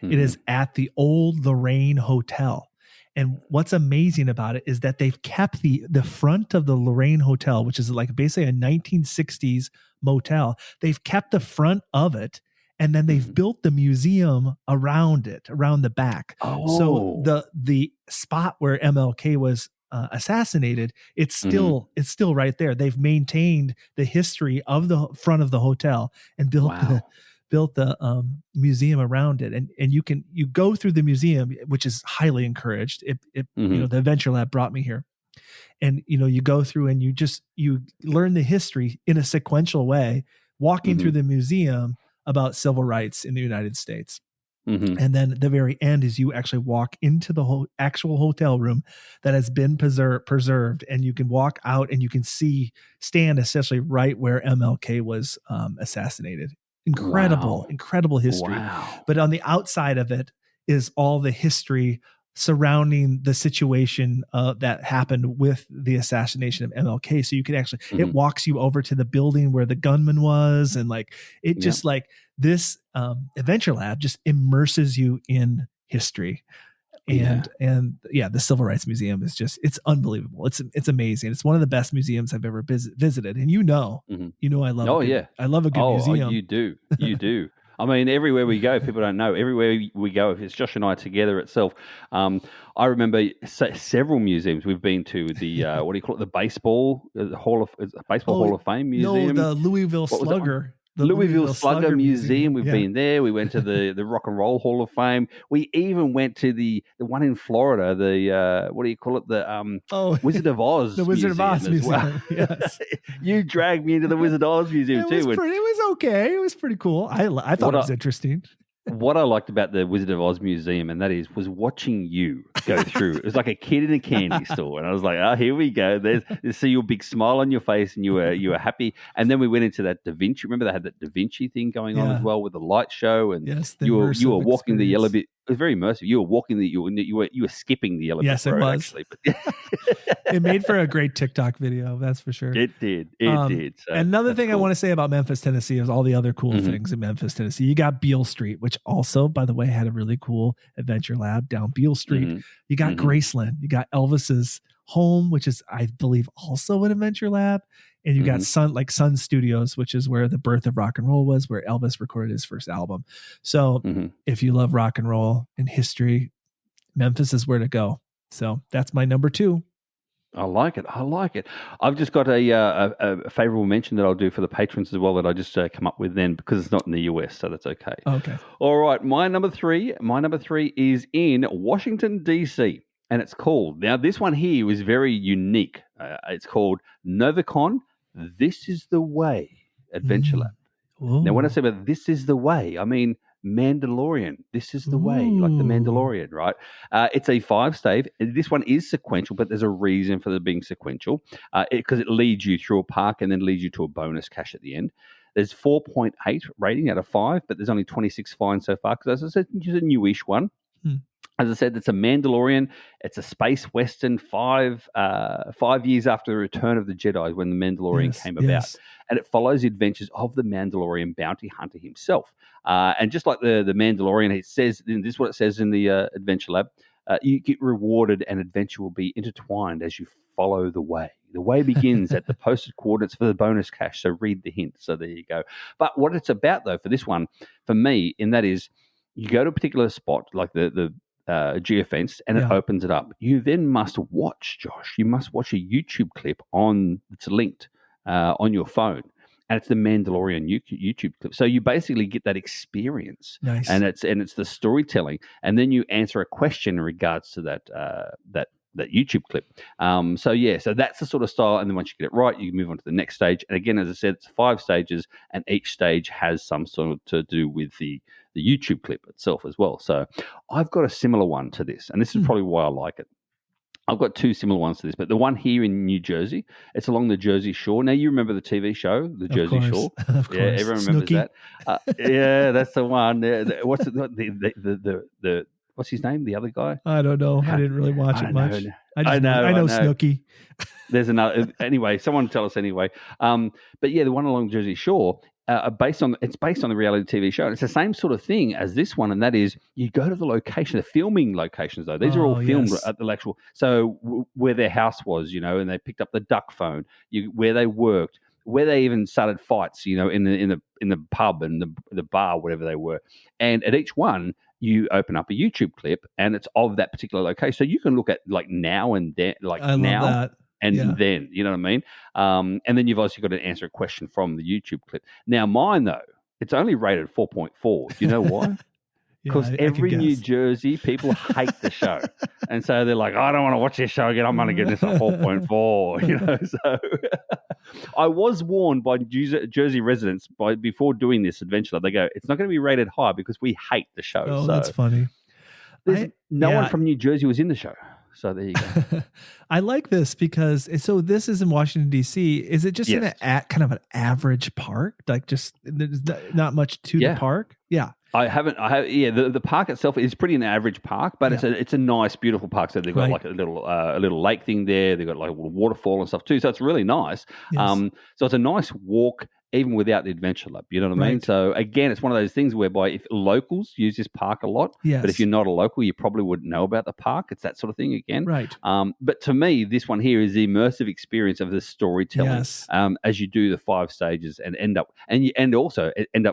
It is at the old Lorraine Hotel. And what's amazing about it is that they've kept the front of the Lorraine Hotel, which is like basically a 1960s motel. They've kept the front of it, and then they've built the museum around it, around the back. So the spot where MLK was assassinated, it's still right there. They've maintained the history of the front of the hotel and built the museum around it. And you go through the museum, which is highly encouraged. The Adventure Lab brought me here. And, you go through and you learn the history in a sequential way, walking through the museum about civil rights in the United States. And then the very end is you actually walk into the actual hotel room that has been preserved, and you can walk out and you can stand essentially right where MLK was assassinated. Incredible history. Wow. But on the outside of it is all the history surrounding the situation that happened with the assassination of MLK. So you can actually, it walks you over to the building where the gunman was. And this Adventure Lab just immerses you in history. And the Civil Rights Museum is it's unbelievable. It's amazing. It's one of the best museums I've ever visited. And I love I love a good museum. You do. I mean, everywhere we go, people don't know. Everywhere we go, if it's Josh and I together itself, I remember several museums we've been to. The what do you call it? The baseball Hall of Fame Museum. No, the Louisville Slugger. The Louisville Slugger Museum. We've been there. We went to the Rock and Roll Hall of Fame. We even went to the one in Florida. The what do you call it? The Wizard of Oz. The Wizard of Oz Museum. Well. Yes. You dragged me into the Wizard of Oz Museum too. It was okay. It was pretty cool. I thought it was interesting. What I liked about the Wizard of Oz Museum, and that was watching you go through. It was like a kid in a candy store, and I was like, here we go. There's see your big smile on your face, and you were happy. And then we went into that Da Vinci. Remember they had that Da Vinci thing going on as well with the light show, and you were walking the yellow bit. It was very immersive. You were walking you were skipping the yellow yes, road, it was. Actually. But it made for a great TikTok video, that's for sure. It did. It did. So another thing I want to say about Memphis, Tennessee is all the other cool things in Memphis, Tennessee. You got Beale Street, which also, by the way, had a really cool Adventure Lab down Beale Street. You got Graceland. You got Elvis's home, which is, I believe, also an Adventure Lab. And you got Sun Studios, which is where the birth of rock and roll was, where Elvis recorded his first album. So if you love rock and roll and history, Memphis is where to go. So that's my number 2. I like it. I've just got a favorable mention that I'll do for the patrons as well that I just come up with then, because it's not in the US, so that's okay. Okay. All right. My number three is in Washington, D.C., and it's called, now this one here was very unique. It's called Novacon, This Is the Way Adventure Lab. Ooh. Now, when I say about This Is the Way, I mean Mandalorian. This is the way, like the Mandalorian, right? It's a 5-stage. This one is sequential, but there's a reason for it being sequential, because it leads you through a park and then leads you to a bonus cache at the end. There's 4.8 rating out of 5, but there's only 26 finds so far, because as I said, it's a newish one. As I said, it's a Mandalorian. It's a space western 5 years after the return of the Jedi, when the Mandalorian came about. And it follows the adventures of the Mandalorian bounty hunter himself. And just like the Mandalorian, it says, this is what it says in the Adventure Lab, you get rewarded and adventure will be intertwined as you follow the way. The way begins at the posted coordinates for the bonus cache, so read the hint. So there you go. But what it's about, though, for this one, for me, and that is, you go to a particular spot, like the geofence, and it opens it up. You then must watch, Josh. You must watch a YouTube clip it's linked on your phone, and it's the Mandalorian YouTube clip. So you basically get that experience, nice. and it's the storytelling, and then you answer a question in regards to that YouTube clip. So that's the sort of style. And then once you get it right, you move on to the next stage. And again, as I said, it's 5 stages, and each stage has some sort of to do with the YouTube clip itself as well. So I've got a similar one to this, and this is probably why I like it. I've got 2 similar ones to this, but the one here in New Jersey, it's along the Jersey Shore. Now, you remember the TV show, The Jersey Shore? Of course. Yeah, everyone remembers Snooki. that. Yeah, that's the one. What's what's his name? The other guy? I don't know. I didn't really watch it much. I know Snooki. There's another. Anyway, someone tell us anyway. But yeah, the one along Jersey Shore, based on the reality TV show. And it's the same sort of thing as this one, and that is you go to the location, the filming locations though. These are all filmed at the actual. So where their house was, and they picked up the duck phone, where they worked. where they even started fights, in the pub and the bar, whatever they were. And at each one, you open up a YouTube clip, and it's of that particular location. So you can look at like now and then, I love that. And then, you know what I mean? And then you've also got to answer a question from the YouTube clip. Now, mine, though, it's only rated 4.4. Do you know why? Because every New Jersey, people hate the show. And so they're like, I don't want to watch this show again. I'm only getting this at 4.4. So I was warned by Jersey residents before doing this adventure. They go, it's not going to be rated high because we hate the show. Oh, that's funny. No one from New Jersey was in the show. So there you go. I like this because this is in Washington, D.C. Is it just in kind of an average park? Like just there's not much to the park? Yeah. The park itself is pretty an average park, but it's a nice, beautiful park. So they've got like a little lake thing there. They've got like a little waterfall and stuff too. So it's really nice. Yes. So it's a nice walk, even without the adventure lab. You know what I mean? So again, it's one of those things whereby if locals use this park a lot, but if you're not a local, you probably wouldn't know about the park. It's that sort of thing again. Right. But to me, this one here is the immersive experience of the storytelling as you do the 5 stages and end up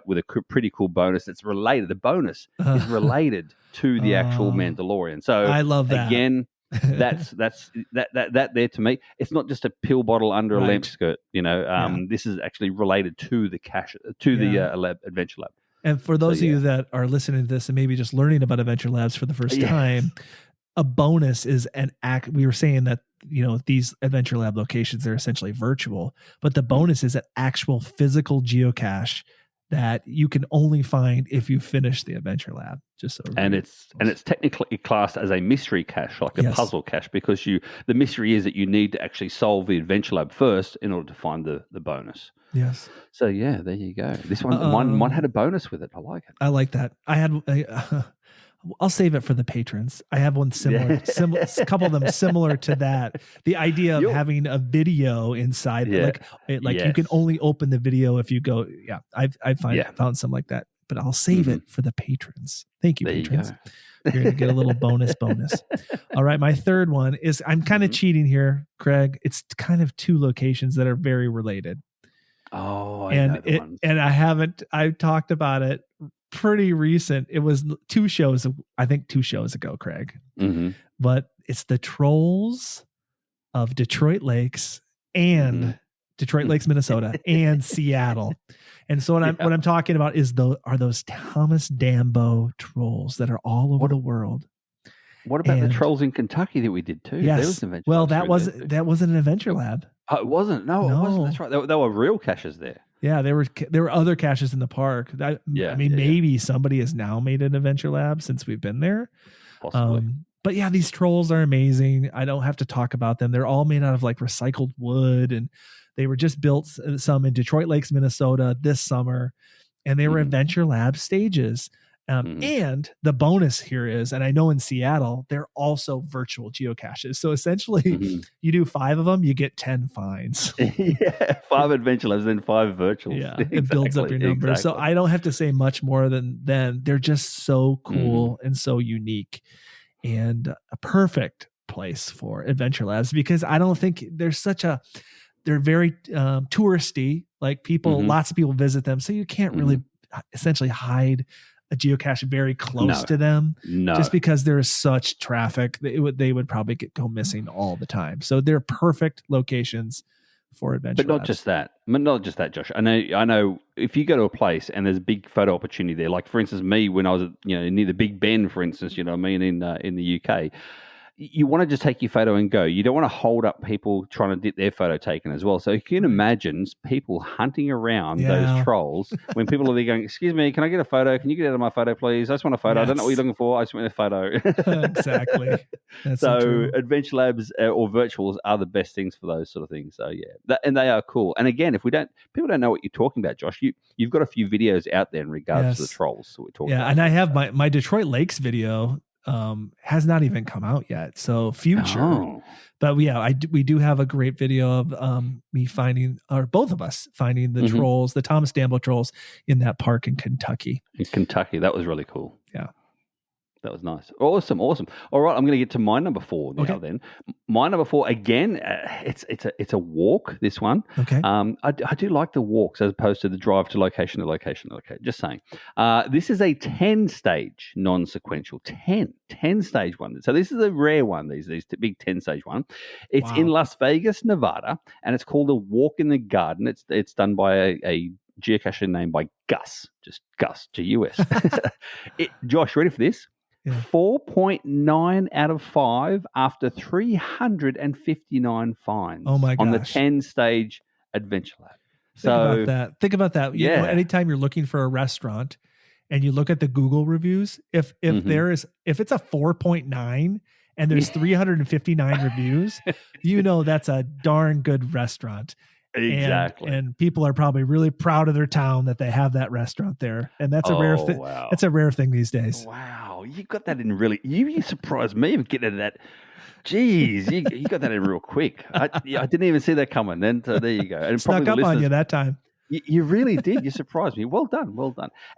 with a pretty cool bonus that's related. The bonus is related to the actual Mandalorian. So I love that. Again, that's that there to me. It's not just a pill bottle under a lamp skirt. This is actually related to the the Adventure Lab. And for those of you that are listening to this and maybe just learning about Adventure Labs for the first time, a bonus is we were saying that these Adventure Lab locations are essentially virtual, but the bonus is an actual physical geocache that you can only find if you finish the Adventure Lab. It's technically classed as a mystery cache, like a puzzle cache, because the mystery is that you need to actually solve the Adventure Lab first in order to find the bonus. Yes. So yeah, there you go. This one had a bonus with it. I like it. I like that. I'll save it for the patrons. I have one similar, a couple of them similar to that. The idea of having a video inside, you can only open the video if you go. Yeah, I found some like that, but I'll save it for the patrons. Thank you, patrons. You're going to get a little bonus. All right, my third one is I'm kind of cheating here, Craig. It's kind of 2 locations that are very related. Oh, I've talked about it. Pretty recent. It was 2 shows ago, Craig. Mm-hmm. But it's the trolls of Detroit Lakes and Detroit Lakes, Minnesota, and Seattle. And so what I'm talking about are those Thomas Dambo trolls that are all over the world. What about the trolls in Kentucky that we did too? Yes. That wasn't an Adventure Lab. Oh, it wasn't. No, it wasn't. That's right. There were real caches there. Yeah, there were other caches in the park. Maybe somebody has now made an Adventure Lab since we've been there. Possibly. But yeah, these trolls are amazing. I don't have to talk about them. They're all made out of like recycled wood, and they were just built some in Detroit Lakes, Minnesota this summer, and they were Adventure Lab stages. And the bonus here is, and I know in Seattle, they're also virtual geocaches. So essentially, you do 5 of them, you get 10 finds. 5 Adventure Labs, then 5 virtuals. Yeah, it builds up your number. So I don't have to say much more than they're just so cool and so unique, and a perfect place for Adventure Labs, because I don't think they're very touristy. Like lots of people visit them, so you can't really essentially hide a geocache very close to them, just because there is such traffic. They would probably go missing all the time. So they're perfect locations for Adventure But not Labs. just that, Josh. I know if you go to a place and there's a big photo opportunity there, like for instance, me when I was near the Big Ben, for instance, in the UK. You want to just take your photo and go. You don't want to hold up people trying to get their photo taken as well. So you can imagine people hunting around those trolls when people are there going, "Excuse me, can I get a photo? Can you get out of my photo, please? I just want a photo. I don't know what you're looking for. I just want a photo." Exactly. That's so Adventure Labs or virtuals are the best things for those sort of things. So yeah, and they are cool. And again, if people don't know what you're talking about, Josh, you've got a few videos out there in regards to the trolls that we're talking about. Yeah, and I have my Detroit Lakes video. Has not even come out yet, so future. But yeah, we do have a great video of me finding, or both of us finding the trolls, the Thomas Dambo trolls in that park in Kentucky. That was really cool. Yeah. That was nice. Awesome. All right, I'm going to get to my number 4 now. Okay. Then my number 4 again. It's a walk. This one. Okay. I do like the walks as opposed to the drive to location to location. Okay, just saying. This is a 10-stage non-sequential. 10 stage one. So this is a rare one. These big 10-stage one. It's in Las Vegas, Nevada, and it's called a walk in the garden. It's done by a geocacher named by Gus, just Gus, G-U-S. Josh, ready for this? Yeah. 4.9 out of 5 after 359 finds on the 10-stage adventure lab. Think about that. You know, anytime you're looking for a restaurant and you look at the Google reviews, if it's a 4.9 and there's 359 reviews, you know that's a darn good restaurant. Exactly. And people are probably really proud of their town that they have that restaurant there. And that's a rare thing. Wow. That's a rare thing these days. Wow. You got that in really, you surprised me with getting into that. Jeez, you got that in real quick. I didn't even see that coming. Then there you go. And snuck up on you that time. You really did. You surprised me. Well done.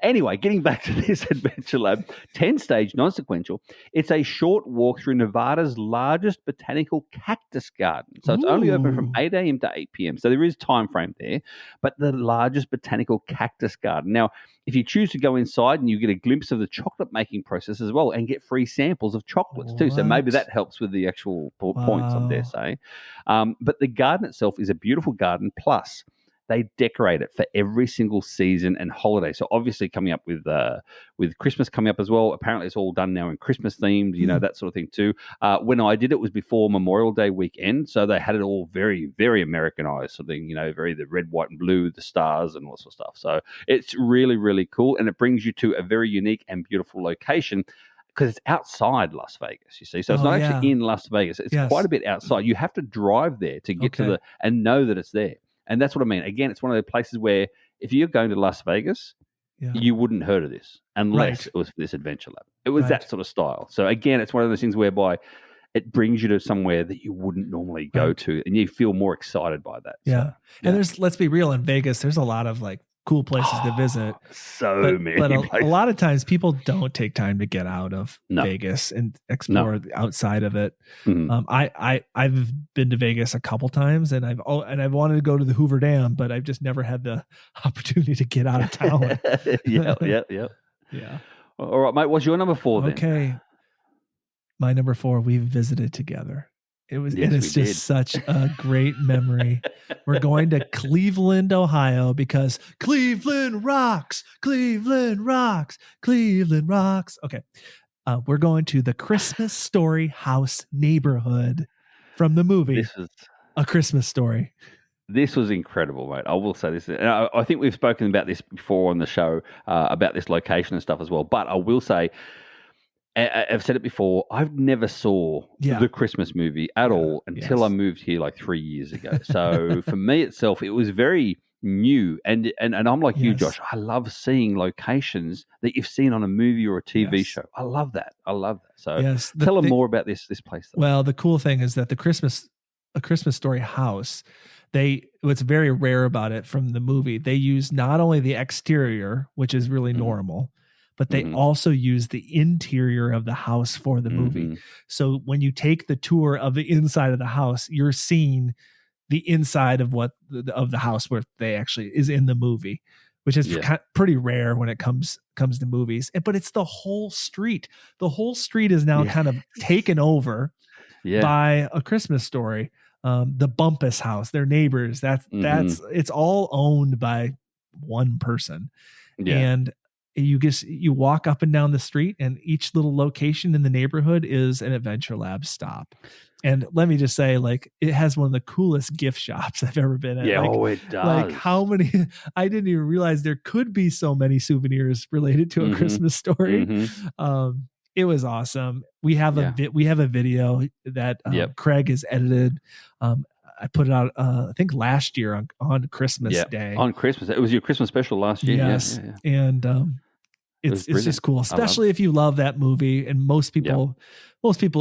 Anyway, getting back to this adventure lab, 10-stage non-sequential. It's a short walk through Nevada's largest botanical cactus garden. So it's only open from 8 a.m. to 8 p.m. So there is time frame there, but the largest botanical cactus garden. Now, if you choose to go inside and you get a glimpse of the chocolate making process as well and get free samples of chocolates too. So maybe that helps with the actual points, I dare say. But the garden itself is a beautiful garden. Plus, they decorate it for every single season and holiday. So obviously coming up with Christmas coming up as well. Apparently it's all done now in Christmas themed, that sort of thing too. When I did it was before Memorial Day weekend. So they had it all very, very Americanized. So very the red, white and blue, the stars and all sorts of stuff. So it's really, really cool. And it brings you to a very unique and beautiful location because it's outside Las Vegas, you see. So it's not actually in Las Vegas. It's quite a bit outside. You have to drive there to get to and know that it's there. And that's what I mean. Again, it's one of the places where if you're going to Las Vegas, you wouldn't heard of this unless it was for this adventure lab. It was that sort of style. So again, it's one of those things whereby it brings you to somewhere that you wouldn't normally go to, and you feel more excited by that. Yeah. So, and let's be real, in Vegas, there's a lot of cool places to visit. But a lot of times people don't take time to get out of Vegas and explore outside of it. Mm-hmm. I've been to Vegas a couple times and I've wanted to go to the Hoover Dam, but I've just never had the opportunity to get out of town. Yeah. All right, mate. What's your number 4 then? Okay. My number 4, we visited together. It's just such a great memory. We're going to Cleveland, Ohio, because Cleveland rocks, Cleveland rocks, Cleveland rocks. Okay. We're going to the Christmas Story house neighborhood from the movie A Christmas Story. This was incredible, mate. I will say this. And I think we've spoken about this before on the show, about this location and stuff as well. But I will say, I've said it before, I've never saw the Christmas movie at all until I moved here 3 years ago. So for me itself, it was very new. And I'm like you, Josh, I love seeing locations that you've seen on a movie or a TV show. I love that. So tell them more about this place. Though. Well, the cool thing is that A Christmas Story house, what's very rare about it from the movie, they use not only the exterior, which is really normal, but they also use the interior of the house for the movie. So when you take the tour of the inside of the house, you're seeing the inside of the house where they actually is in the movie, which is pretty rare when it comes to movies. But it's the whole street. The whole street is now kind of taken over by A Christmas Story. The Bumpus house, their neighbors, that's it's all owned by one person. And you walk up and down the street, and each little location in the neighborhood is an Adventure Lab stop. And let me just say, it has one of the coolest gift shops I've ever been at. Yeah, it does. How many? I didn't even realize there could be so many souvenirs related to A Christmas Story. It was awesome. We have a video that Craig has edited. I put it out, I think last year on Christmas Day. On Christmas. It was your Christmas special last year. Yes. And it's just cool, especially if you love that movie. And most people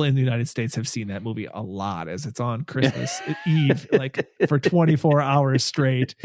in the United States have seen that movie a lot, as it's on Christmas Eve, like for 24 hours straight.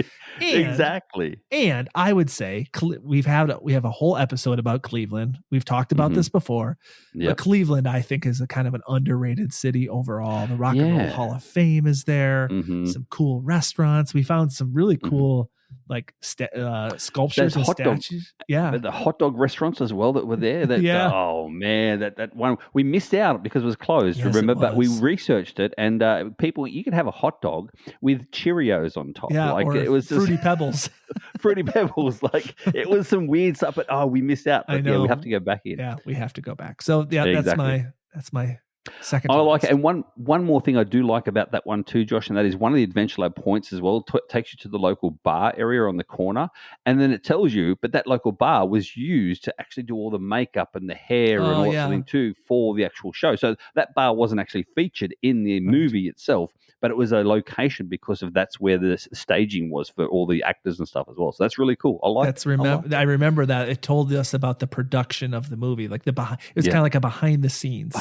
Exactly. And I would say we have a whole episode about Cleveland. We've talked about this before, but Cleveland, I think, is a kind of an underrated city overall. The Rock and Roll Hall of Fame is there. Some cool restaurants. We found some really cool like sculptures and statues. The hot dog restaurants as well that were there. Oh man, that one we missed out because it was closed. Yes, remember, but we researched it, and people, you could have a hot dog with Cheerios on top. Yeah, like or it was Fruity Pebbles. Fruity Pebbles. Like it was some weird stuff. But we missed out. But, I know. we have to go back in. Yeah, we have to go back. So that's my second. I like it. And one more thing I do like about that one too, Josh, and that is one of the Adventure Lab points as well. Takes you to the local bar area on the corner, and then it tells you, but that local bar was used to actually do all the makeup and the hair and all that sort of thing too for the actual show. So that bar wasn't actually featured in the movie itself, but it was a location because of that's where the staging was for all the actors and stuff as well. So that's really cool. I remember that it told us about the production of the movie, like the behind. It was kind of like a behind the scenes.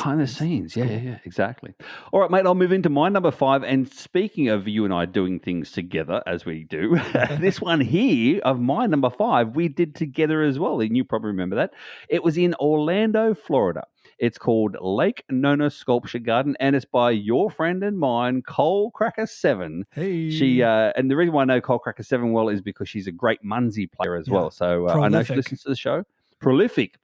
Yeah, exactly. All right, mate, I'll move into my number 5. And speaking of you and I doing things together, as we do, this one here of my number 5, we did together as well. And you probably remember that. It was in Orlando, Florida. It's called Lake Nona Sculpture Garden, and it's by your friend and mine, Cole Cracker 7. Hey. She and the reason why I know Cole Cracker 7 well is because she's a great Munsey player as well. So I know she listens to the show. Prolific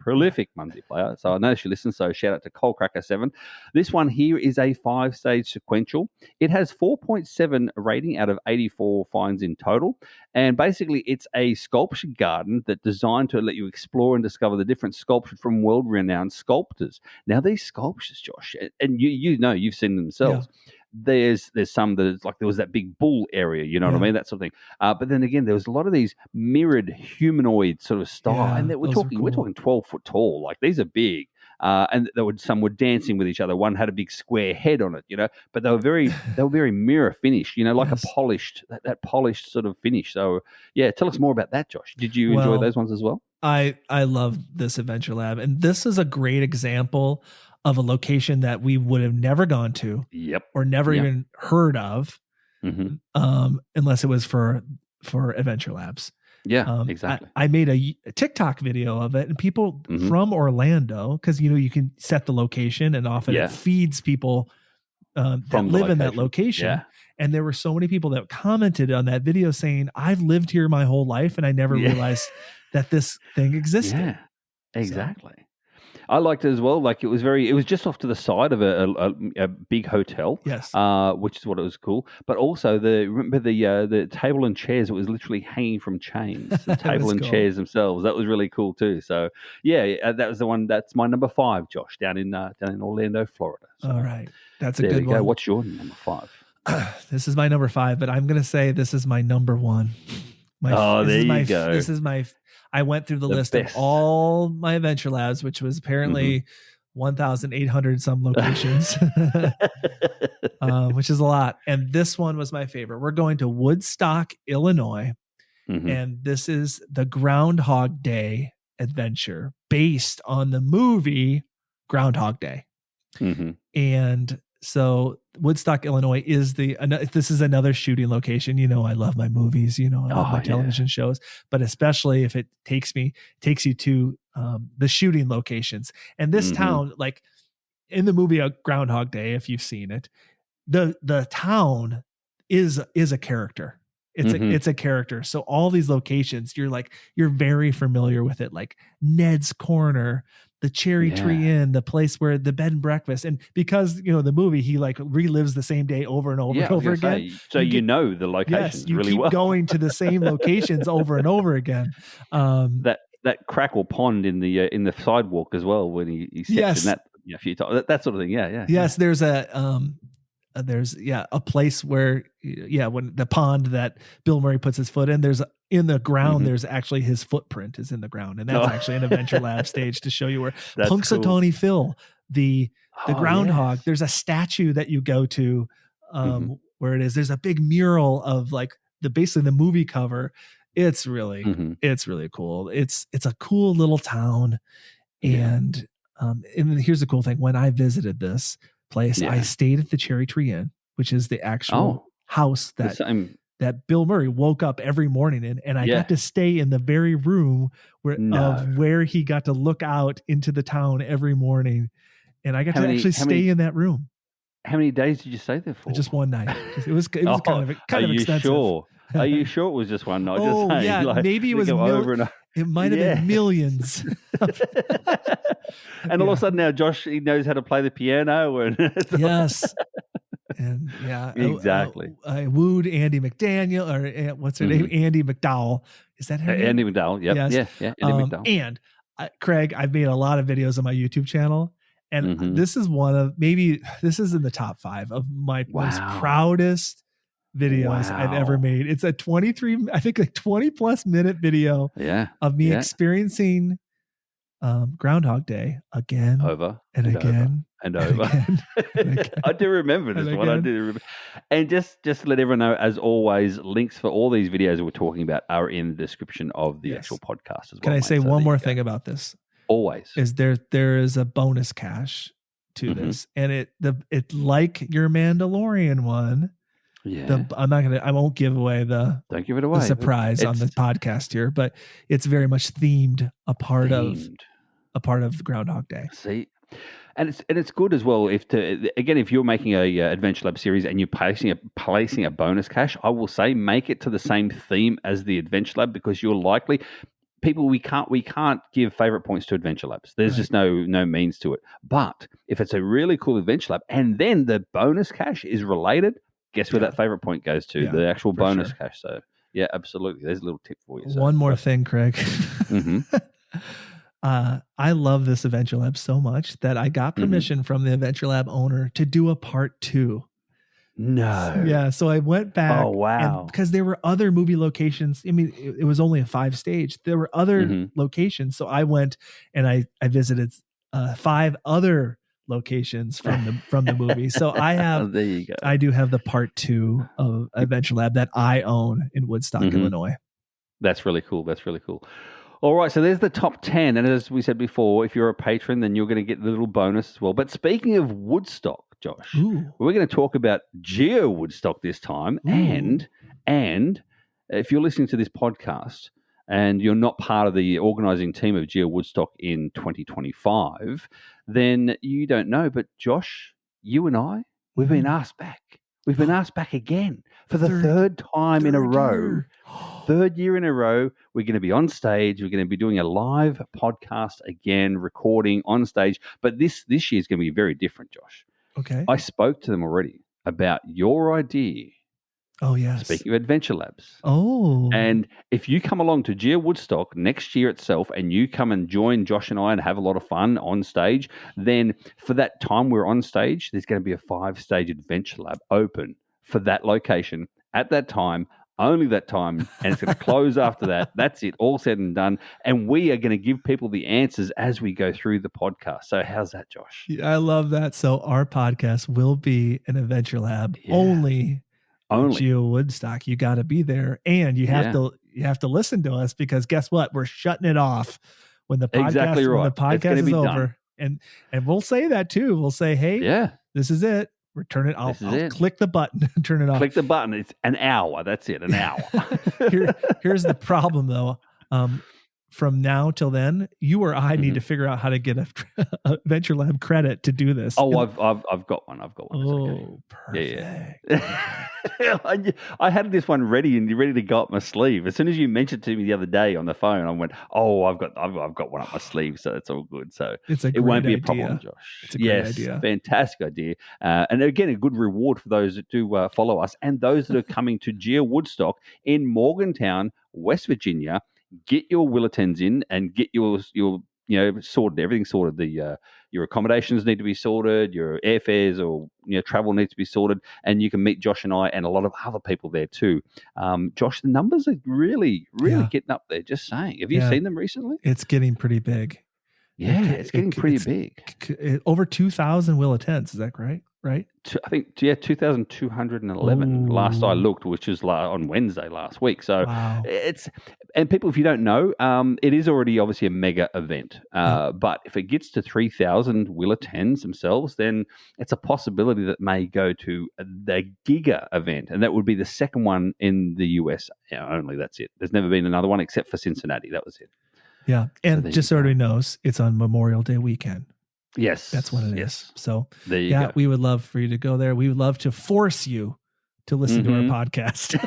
Munsey player. So I know she listens, so shout out to Cole Cracker 7. This one here is a 5-stage sequential. It has 4.7 rating out of 84 finds in total. And basically it's a sculpture garden that's designed to let you explore and discover the different sculptures from world-renowned sculptors. Now these sculptures, Josh, and you know, you've seen them themselves. Yeah. There's some that is like there was that big bull area, you know what I mean, that sort of thing. But then again, there was a lot of these mirrored humanoid sort of style, and we're talking 12 foot tall. Like these are big, and some were dancing with each other. One had a big square head on it, you know, but they were very mirror finish, you know, like a polished that polished sort of finish. So yeah, tell us more about that, Josh. Did you enjoy those ones as well? I love this Adventure Lab, and this is a great example of a location that we would have never gone to, or never even heard of, unless it was for Adventure Labs. Yeah, exactly. I made a TikTok video of it, and people from Orlando, because you can set the location, and often it feeds people that live in that location. Yeah. And there were so many people that commented on that video saying, "I've lived here my whole life, and I never realized that this thing existed." Yeah, exactly. So, I liked it as well. Like it was just off to the side of a big hotel. Yes. Which is what it was cool. But also remember the table and chairs, it was literally hanging from chains. The table and chairs themselves. That was really cool too. So yeah, that was the one. That's my number 5, Josh, down in Orlando, Florida. So, all right. That's a good one. What's your number 5? This is my number 5, but I'm gonna say this is my number 1. There you go. This is my I went through the list of all my Adventure Labs, which was apparently 1,800 some locations, which is a lot. And this one was my favorite. We're going to Woodstock, Illinois. And this is the Groundhog Day adventure based on the movie Groundhog Day. And so Woodstock, Illinois is this is another shooting location. You know, I love my movies, I love my television shows, but especially if it takes you to the shooting locations. And this town, like in the movie Groundhog Day, if you've seen it, the town is a character. It's a character. So all these locations, you're very familiar with it, like Ned's Corner, the Cherry Tree Inn, the place where the bed and breakfast. And because, the movie, he like relives the same day over and over and over again. So you know the locations really well. Keep going to the same locations over and over again. That crackle pond in the sidewalk as well, when he steps in that a few times, that sort of thing. Yeah. Yes, there's a place where when the pond that Bill Murray puts his foot in, there's in the ground, there's actually his footprint is in the ground, and that's actually an Adventure Lab stage to show you where Punxsutawney Phil, the groundhog. Yes. There's a statue that you go to where it is. There's a big mural of like basically the movie cover It's really cool. It's a cool little town. And here's the cool thing. When I visited this place, I stayed at the Cherry Tree Inn, which is the actual house that Bill Murray woke up every morning in. And I got to stay in the very room where he got to look out into the town every morning. And I got to actually stay in that room. How many days did you stay there for? Just one night. It was kind of expensive. Sure? Are you sure it was just one night? Oh, just saying, yeah. like, maybe it was over and over. It might have been millions. And all of a sudden now Josh, he knows how to play the piano. And yes. And exactly. I wooed Andy McDaniel, or what's her name? Andy McDowell. Is that her name? Andy McDowell. Yep. Yes. Yeah. Andy McDowell. And Craig, I've made a lot of videos on my YouTube channel. And this is this is in the top 5 of my most proudest videos I've ever made. It's a 20 plus minute video of me experiencing Groundhog Day again, over and again. And over. I do remember this one. I do remember. And just to let everyone know, as always, links for all these videos we're talking about are in the description of the actual podcast as well. Can I say one more thing about this? Always. Is there is a bonus cache to this, and it like your Mandalorian one. Yeah. I won't give away don't give it away. The surprise on the podcast here, but it's very much themed a part of Groundhog Day. See, and it's good as well if you're making a Adventure Lab series and you're placing a bonus cache, I will say make it to the same theme as the Adventure Lab, because you're likely people we can't give favorite points to Adventure Labs. There's just no means to it. But if it's a really cool Adventure Lab and then the bonus cache is related, guess where that favorite point goes to? The actual bonus cache. So yeah, absolutely. There's a little tip for you. One more thing, Craig. I love this Adventure Lab so much that I got permission from the Adventure Lab owner to do a part 2. No. Yeah. So I went back. Oh, wow. Because there were other movie locations. I mean, it was only a 5 stage. There were other locations. So I went and I visited 5 other locations from the movie. So I have, there you go. I do have the part 2 of Adventure Lab that I own in Woodstock, Illinois. That's really cool. All right, so there's the top 10. And as we said before, if you're a patron, then you're going to get the little bonus as well. But speaking of Woodstock, Josh, we're going to talk about Geo Woodstock this time. And if you're listening to this podcast and you're not part of the organising team of Geo Woodstock in 2025, then you don't know. But Josh, you and I, we've been asked back. We've been asked back again for the third time in a row. Third year in a row, we're going to be on stage. We're going to be doing a live podcast again, recording on stage. But this year is going to be very different, Josh. Okay. I spoke to them already about your idea. Oh, yes. Speaking of Adventure Labs. Oh. And if you come along to Geo Woodstock next year itself and you come and join Josh and I and have a lot of fun on stage, then for that time we're on stage, there's going to be a 5-stage Adventure Lab open for that location at that time, only that time, and it's going to close after that. That's it, all said and done. And we are going to give people the answers as we go through the podcast. So how's that, Josh? I love that. So our podcast will be an Adventure Lab only. Geo Woodstock. You got to be there, and you have to listen to us, because guess what? We're shutting it off when the podcast when the podcast is over. And we'll say that too. We'll say, hey, this is it. We're turning. I'll click the button and turn it off. Click the button. It's an hour. That's it. An hour. Here's the problem, though. From now till then, you or I need to figure out how to get a Adventure Lab credit to do this. Oh, I've got one. Oh, perfect. Yeah. I had this one ready to go up my sleeve. As soon as you mentioned it to me the other day on the phone, I went, "Oh, I've got one up my sleeve." So it's all good. So it won't be a problem, Josh. It's a great idea. Fantastic idea. And again, a good reward for those that do follow us and those that are coming to Geo Woodstock in Morgantown, West Virginia. Get your Willetons in and get your sorted. Everything's sorted. Your accommodations need to be sorted. Your airfares or travel needs to be sorted. And you can meet Josh and I and a lot of other people there too. Josh, the numbers are really getting up there. Just saying. Have you seen them recently? It's getting pretty big. Yeah, it's getting pretty big. Over 2,000 Willetons. Is that right? right? I think 2,211 last I looked, which was on Wednesday last week. So and people, if you don't know, it is already obviously a mega event. But if it gets to 3,000 will attends themselves, then it's a possibility that may go to the Giga event, and that would be the second one in the US. Only that's it. There's never been another one except for Cincinnati. That was it. Yeah, and just so everybody knows, it's on Memorial Day weekend. Yes. That's what it is. So, there you go. We would love for you to go there. We would love to force you to listen to our podcast.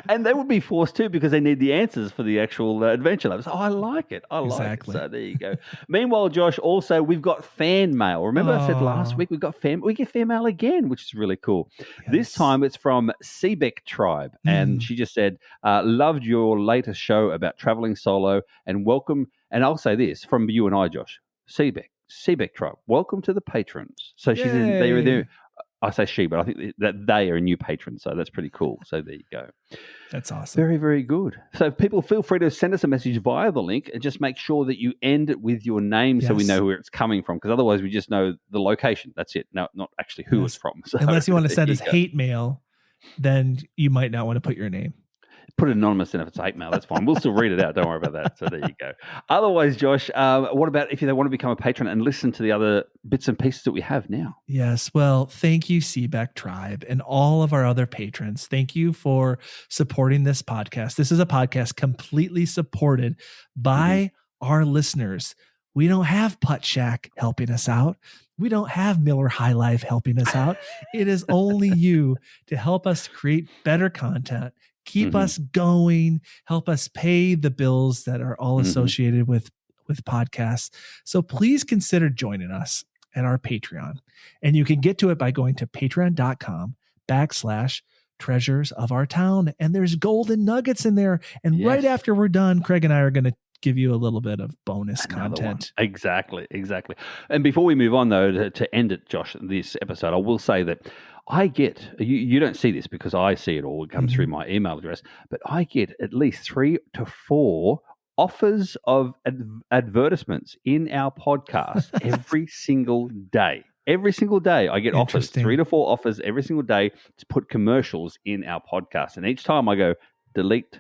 And they would be forced to, because they need the answers for the actual adventure labs. I like it. Exactly. So there you go. Meanwhile, Josh, also we've got fan mail. Remember I said last week we get fan mail again, which is really cool. Yes. This time it's from Seebeck Tribe, and she just said, loved your latest show about traveling solo, and welcome. And I'll say this from you and I, Josh, Seebeck Tribe, welcome to the patrons. So she's in there. I say she, but I think that they are a new patron, so that's pretty cool. So there you go. That's awesome. Very, very good. So people, feel free to send us a message via the link, and just make sure that you end it with your name so we know where it's coming from, because otherwise we just know the location. That's it. No, not actually who it's from. So unless you want to send us hate mail, then you might not want to put your name. Put it anonymous in if it's hate mail. That's fine. We'll still read it out. Don't worry about that. So there you go. Otherwise, Josh, what about if they want to become a patron and listen to the other bits and pieces that we have now? Yes. Well, thank you, Seebeck Tribe, and all of our other patrons. Thank you for supporting this podcast. This is a podcast completely supported by our listeners. We don't have Putt Shack helping us out. We don't have Miller High Life helping us out. It is only you to help us create better content, keep us going, help us pay the bills that are all associated with podcasts. So please consider joining us at our Patreon. And you can get to it by going to patreon.com/treasures of our town. And there's golden nuggets in there. And right after we're done, Craig and I are going to give you a little bit of bonus content. Exactly. And before we move on, though, to end it, Josh, this episode, I will say that I get, you don't see this because I see it all, it comes through my email address, but I get at least 3 to 4 offers of advertisements in our podcast every single day. Every single day I get offers, 3 to 4 offers every single day to put commercials in our podcast. And each time I go, delete,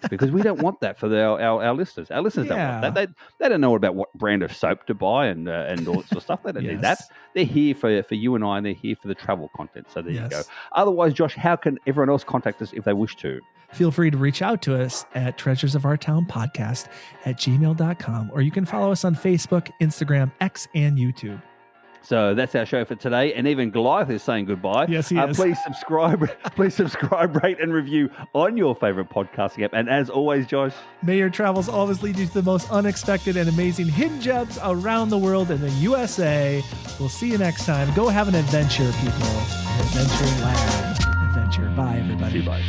because we don't want that for our listeners. Our listeners don't want that. They don't know about what brand of soap to buy and all that sort of stuff. They don't need that. They're here for you and I, and they're here for the travel content. So there you go. Otherwise, Josh, how can everyone else contact us if they wish to? Feel free to reach out to us at Treasures of Our Town Podcast at gmail.com, or you can follow us on Facebook, Instagram, X, and YouTube. So that's our show for today. And even Goliath is saying goodbye. Yes, he is. Please subscribe, rate, and review on your favorite podcasting app. And as always, Josh, may your travels always lead you to the most unexpected and amazing hidden gems around the world and the USA. We'll see you next time. Go have an adventure, people. An adventure lab. Adventure. Bye, everybody. Bye.